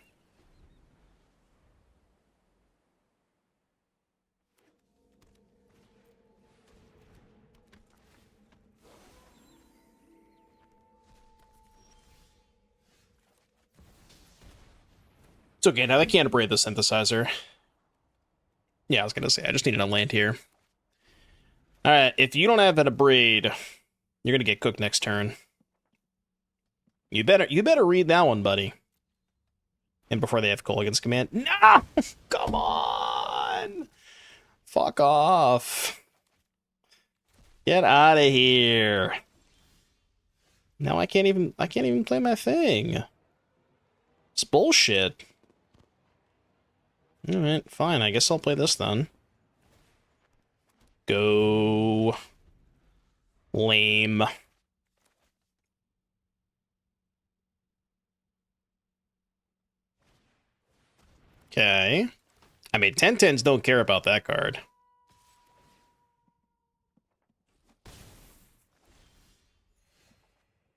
It's okay, now they can't upgrade the synthesizer. Yeah, I was gonna say, I just needed a land here. Alright, if you don't have an abrade, you're gonna get cooked next turn. You better read that one, buddy. And before they have Kolaghan's command. No! Come on! Fuck off. Get out of here. Now I can't even play my thing. It's bullshit. Alright, fine. I guess I'll play this then. Go. Lame. Okay. I mean, 10/10s don't care about that card.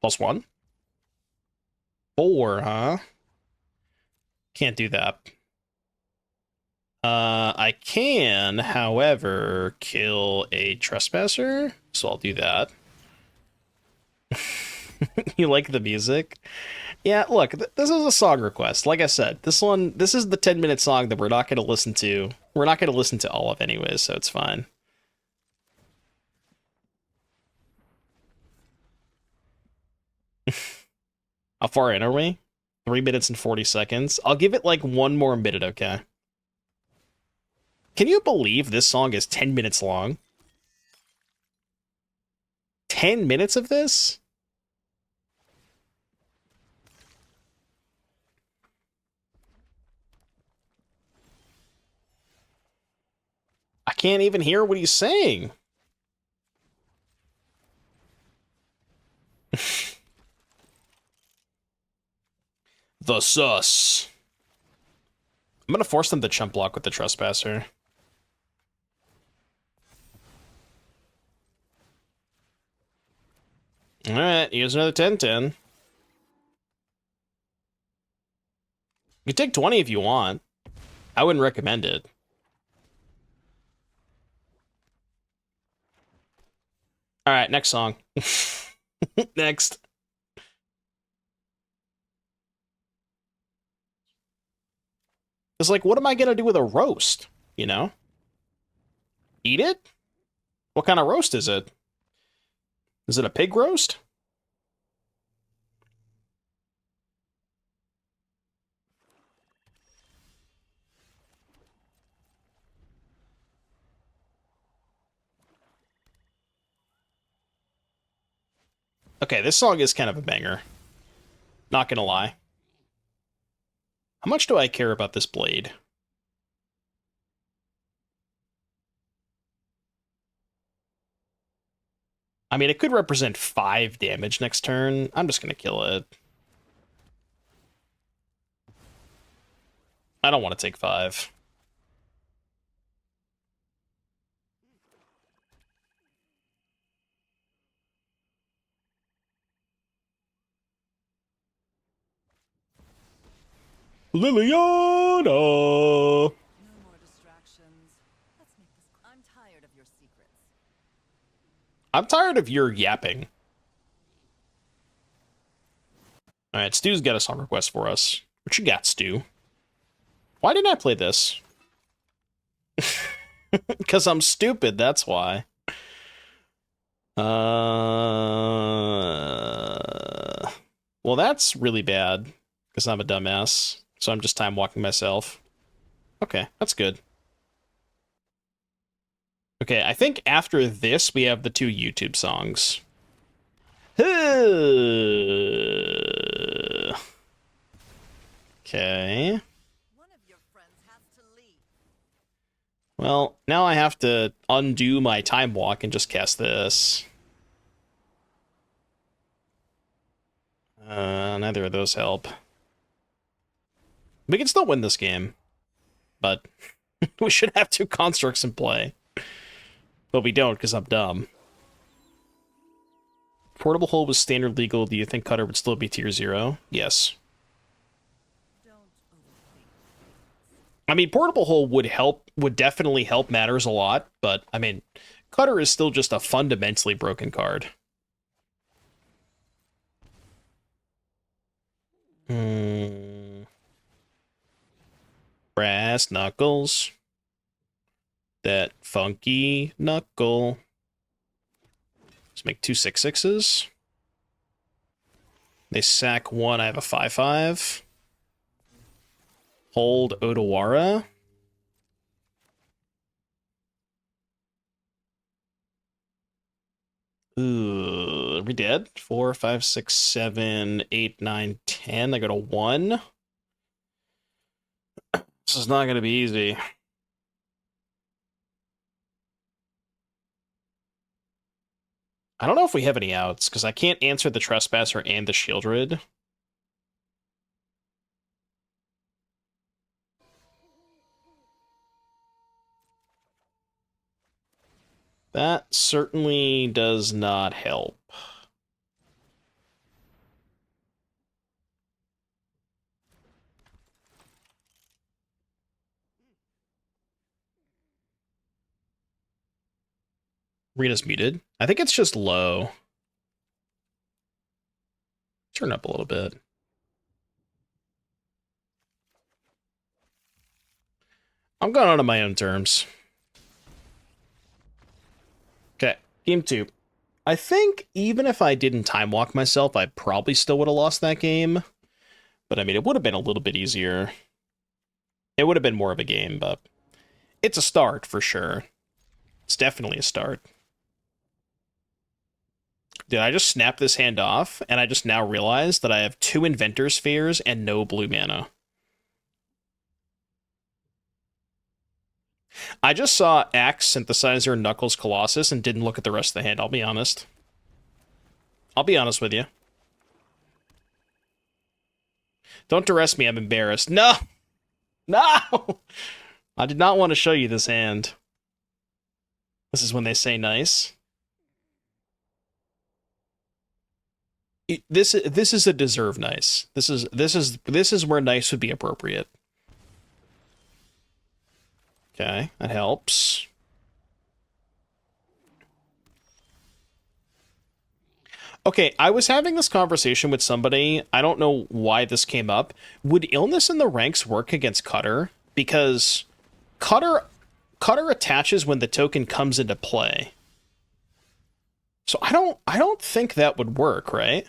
+1? 4, huh? Can't do that. I can, however, kill a trespasser, so I'll do that. You like the music? Yeah, look, this is a song request. Like I said, this is the 10-minute song that we're not going to listen to. We're not going to listen to all of anyways, so it's fine. How far in are we? 3 minutes and 40 seconds. I'll give it like 1 more minute, okay? Can you believe this song is 10 minutes long? 10 minutes of this? I can't even hear what he's saying. The sus. I'm gonna force them to chump block with the trespasser. Alright, use another 10/10. You can take 20 if you want. I wouldn't recommend it. Alright, next song. Next. It's like, what am I gonna do with a roast? You know? Eat it? What kind of roast is it? Is it a pig roast? Okay, this song is kind of a banger. Not gonna lie. How much do I care about this blade? I mean, it could represent 5 damage next turn. I'm just gonna kill it. I don't want to take 5. Liliana! No more distractions. Let's make this. I'm tired of your secrets. I'm tired of your yapping. Alright, Stu's got a song request for us. What you got, Stu? Why didn't I play this? Because I'm stupid, that's why. Well, that's really bad, because I'm a dumbass. So I'm just time walking myself. Okay, that's good. Okay, I think after this, we have the 2 YouTube songs. Okay. One of your friends has to leave. Well, now I have to undo my time walk and just cast this. Neither of those help. We can still win this game, but we should have 2 constructs in play. But we don't, because I'm dumb. Portable Hole was standard legal. Do you think Cutter would still be tier 0? Yes. Don't overthink. I mean, Portable Hole would definitely help matters a lot, but, I mean, Cutter is still just a fundamentally broken card. Brass knuckles. That funky knuckle. Let's make 2 6/6s. They sack 1. I have a 5/5. Hold Otawara. Ooh, are we dead? 4, 5, 6, 7, 8, 9, 10. I got a 1. This is not going to be easy. I don't know if we have any outs, because I can't answer the Trespasser and the Shieldred. That certainly does not help. Rita's muted. I think it's just low. Turn up a little bit. I'm going on my own terms. Okay, game 2. I think even if I didn't time walk myself, I probably still would have lost that game. But I mean, it would have been a little bit easier. It would have been more of a game, but it's a start for sure. It's definitely a start. Did I just snap this hand off, and I just now realized that I have 2 Inventors Fairs and no blue mana? I just saw Axe, Synthesizer, Knuckles, Colossus, and didn't look at the rest of the hand, I'll be honest. I'll be honest with you. Don't duress me, I'm embarrassed. No! No! I did not want to show you this hand. This is when they say nice. This is a deserve nice. This is where nice would be appropriate. Okay, that helps. Okay, I was having this conversation with somebody. I don't know why this came up. Would illness in the ranks work against Cutter? Because Cutter attaches when the token comes into play. So I don't think that would work, right?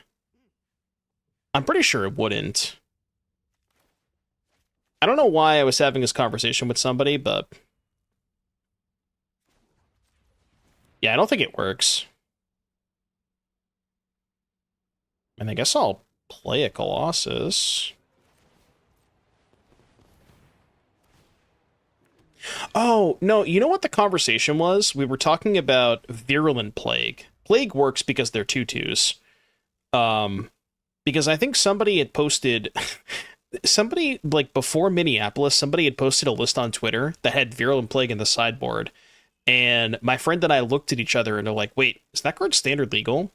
I'm pretty sure it wouldn't. I don't know why I was having this conversation with somebody, but yeah, I don't think it works. And I guess I'll play a Colossus. Oh, no, you know what the conversation was? We were talking about Virulent Plague. Plague works because they're 2/2s. Because I think somebody had posted... somebody, like, before Minneapolis, somebody had posted a list on Twitter that had Virulent Plague in the sideboard. And my friend and I looked at each other and are like, wait, is that card standard legal?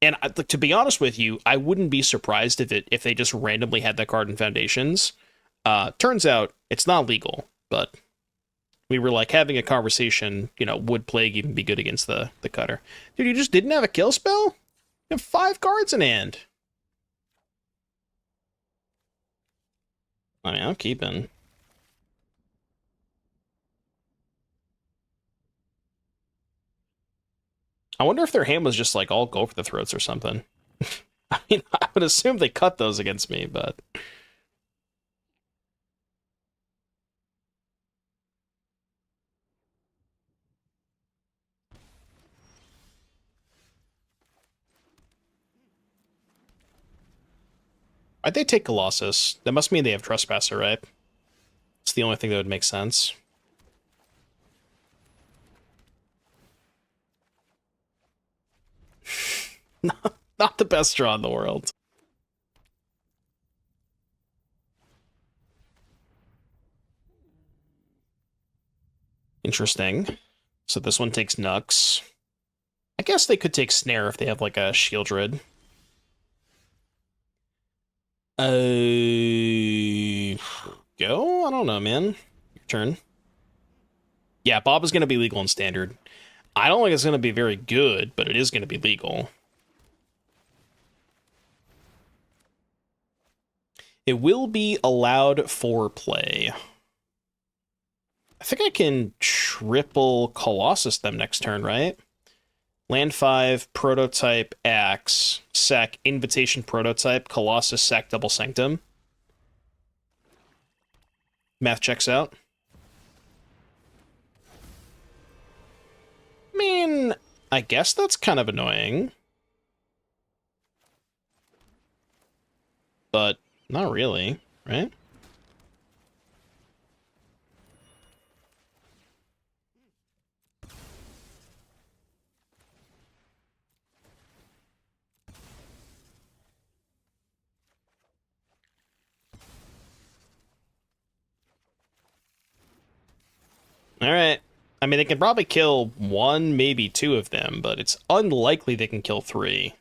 And to be honest with you, I wouldn't be surprised if they just randomly had that card in Foundations. Turns out it's not legal, but we were like having a conversation, you know, would Plague even be good against the cutter? Dude, you just didn't have a kill spell? You have 5 cards in hand. I mean, I'm keeping. I wonder if their hand was just like all go for the throats or something. I mean, I would assume they cut those against me, but... Why'd they take Colossus? That must mean they have Trespasser, right? It's the only thing that would make sense. Not the best draw in the world. Interesting. So this one takes Nux. I guess they could take Snare if they have like a Shieldred. Go? I don't know, man. Your turn. Yeah, Bob is going to be legal in Standard. I don't think it's going to be very good, but it is going to be legal. It will be allowed for play. I think I can triple Colossus them next turn, right? Land 5, Prototype, Axe, sack Invitation Prototype, Colossus, sack Double Sanctum. Math checks out. I mean, I guess that's kind of annoying. But not really, right? All right. I mean, they can probably kill 1, maybe 2 of them, but it's unlikely they can kill 3.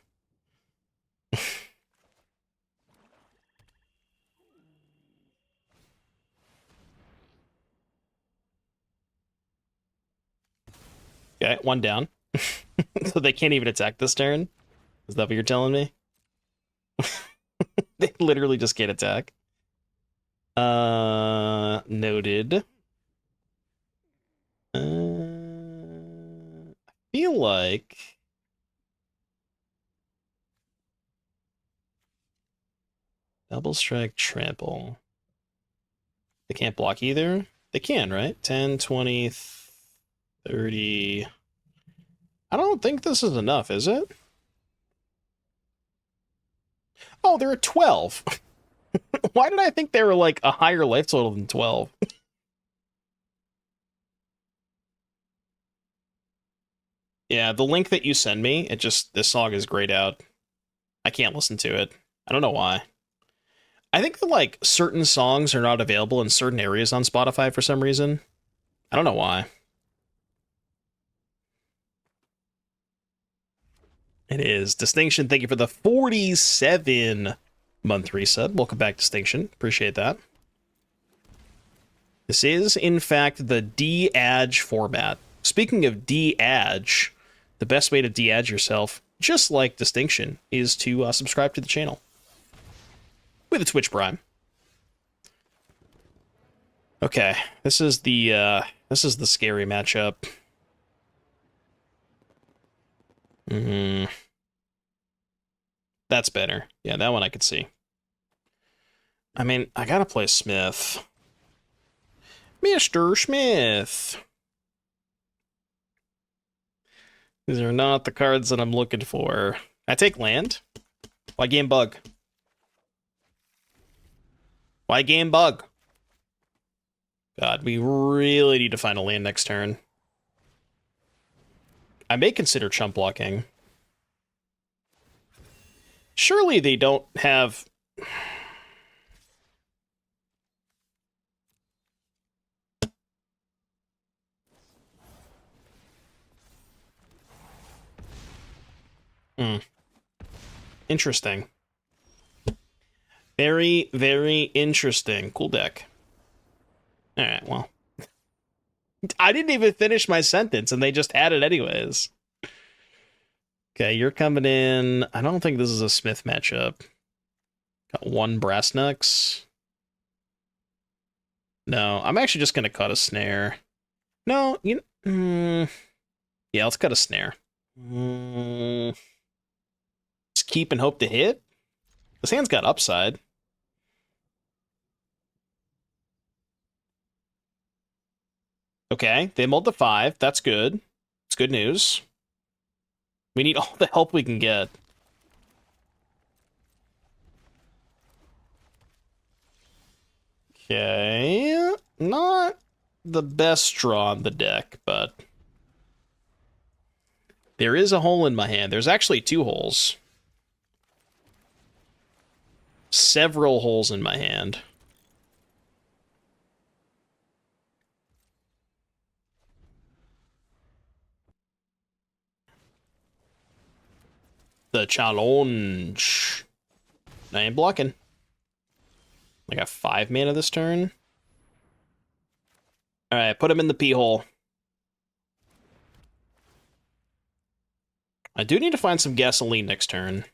Okay, 1 down. So they can't even attack this turn? Is that what you're telling me? They literally just can't attack. Noted. I feel like... Double strike, trample. They can't block either? They can, right? 10, 20, 30... I don't think this is enough, is it? Oh, they're at 12. Why did I think they were like a higher life total than 12? Yeah, the link that you send me, this song is grayed out. I can't listen to it. I don't know why. I think that like certain songs are not available in certain areas on Spotify for some reason. I don't know why. It is. Distinction, thank you for the 47-month resub. Welcome back, Distinction. Appreciate that. This is, in fact, the de-age format. Speaking of de-age, the best way to de-age yourself, just like Distinction, is to subscribe to the channel with a Twitch Prime. Okay, this is the scary matchup. That's better. Yeah, that one I could see. I mean, I gotta play Smith. Mr. Smith. These are not the cards that I'm looking for. I take land. Why game bug? Why game bug? God, we really need to find a land next turn. I may consider chump blocking. Surely they don't have... Interesting. Very, very interesting. Cool deck. Alright, well. I didn't even finish my sentence, and they just added anyways. Okay, you're coming in. I don't think this is a Smith matchup. Got one Brass Knucks. No, I'm actually just going to cut a snare. No, you know... yeah, let's cut a snare. Just keep and hope to hit? This hand's got upside. Okay, they mulled the 5. That's good. It's good news. We need all the help we can get. Okay, not the best draw on the deck, but there is a hole in my hand. There's actually 2 holes. Several holes in my hand. The challenge. I ain't blocking. I got 5 mana this turn. Alright, put him in the pee hole. I do need to find some gasoline next turn.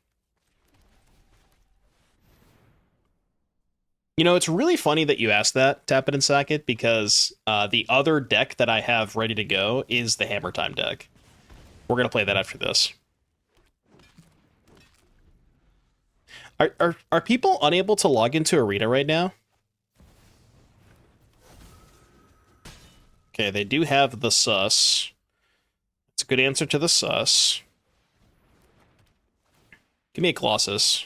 You know, it's really funny that you asked that, Tap It and Sack It, because the other deck that I have ready to go is the Hammer Time deck. We're going to play that after this. Are people unable to log into Arena right now? Okay, they do have the sus. It's a good answer to the sus. Give me a Colossus.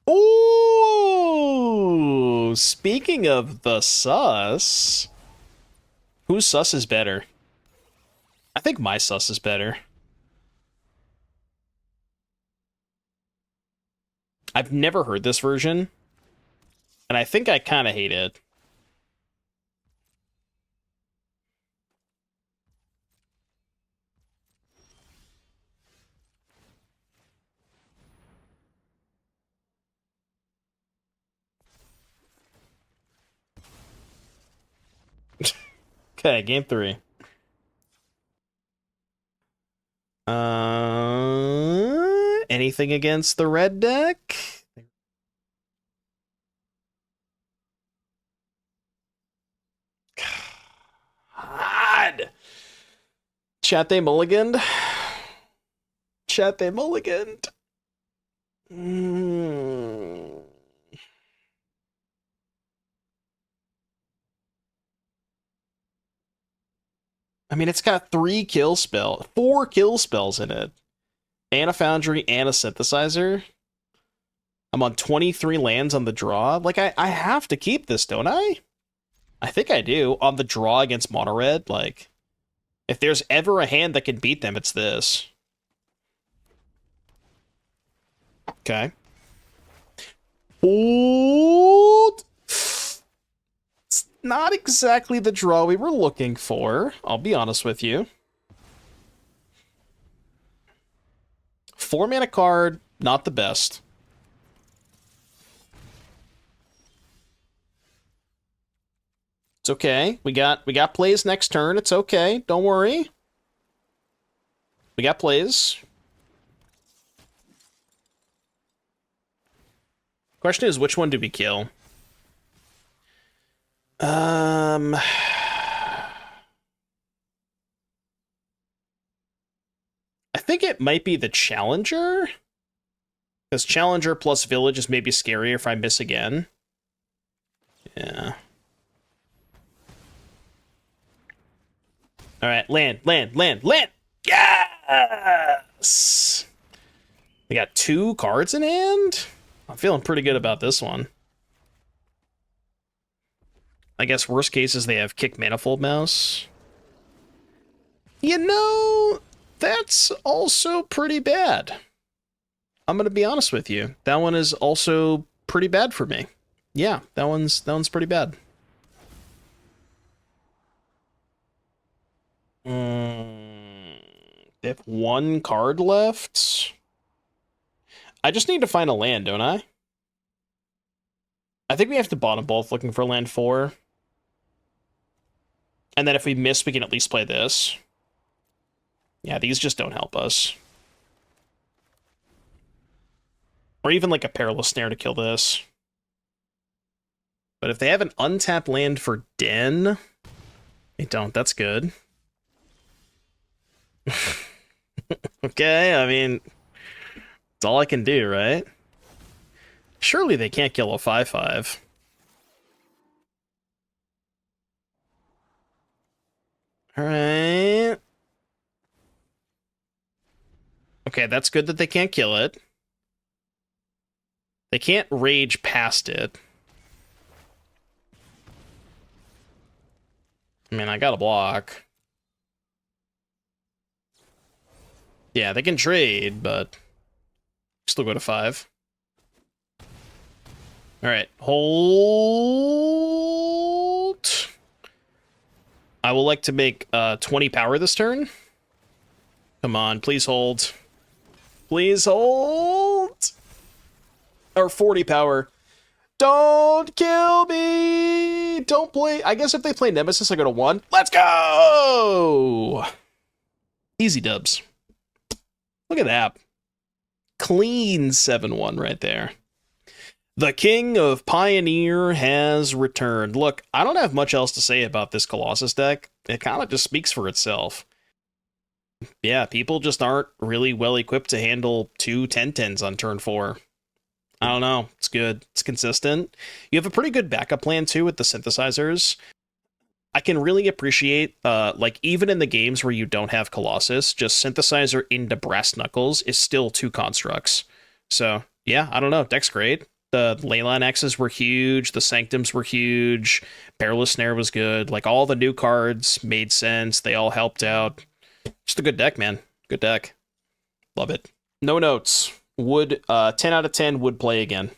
Ooh! Speaking of the sus... whose sus is better? I think my sus is better. I've never heard this version, and I think I kind of hate it. Okay, game 3. Anything against the red deck? God. Chat they mulliganed. Chat they mulliganed. I mean, it's got 4 kill spells in it. And a Foundry and a Synthesizer. I'm on 23 lands on the draw. Like, I have to keep this, don't I? I think I do. On the draw against Mono Red, like, if there's ever a hand that can beat them, it's this. Okay. Hold. It's not exactly the draw we were looking for, I'll be honest with you. 4 mana card, not the best. It's okay. We got plays next turn. It's okay. Don't worry. We got plays. Question is, which one do we kill? I think it might be the Challenger. Because Challenger plus Village is maybe scarier if I miss again. Yeah. Alright, land! Yes! They got 2 cards in hand? I'm feeling pretty good about this one. I guess worst case is they have Kick Manifold Mouse. You know, that's also pretty bad. I'm gonna be honest with you. That one is also pretty bad for me. Yeah, that one's pretty bad. They have 1 card left. I just need to find a land, don't I? I think we have to bottom both looking for land 4. And then if we miss, we can at least play this. Yeah, these just don't help us. Or even like a Perilous Snare to kill this. But if they have an untapped land for Den, they don't. That's good. Okay, I mean, it's all I can do, right? Surely they can't kill a 5/5. Alright. Okay, that's good that they can't kill it. They can't rage past it. I mean, I got a block. Yeah, they can trade, but still go to 5. Alright, hold. I will like to make 20 power this turn. Come on, please hold. Please hold. Or 40 power. Don't kill me! Don't play. I guess if they play Nemesis, I go to 1. Let's go! Easy dubs. Look at that. Clean 7-1 right there. The King of Pioneer has returned. Look, I don't have much else to say about this Colossus deck. It kind of just speaks for itself. Yeah, people just aren't really well equipped to handle 2 10-10s on turn 4. I don't know. It's good. It's consistent. You have a pretty good backup plan, too, with the synthesizers. I can really appreciate, like, even in the games where you don't have Colossus, just synthesizer into Brass Knuckles is still 2 constructs. So, yeah, I don't know. Deck's great. The Leyline Axes were huge. The Sanctums were huge. Perilous Snare was good. Like, all the new cards made sense. They all helped out. Just a good deck, man. Good deck. Love it. No notes. Would 10 out of 10 would play again.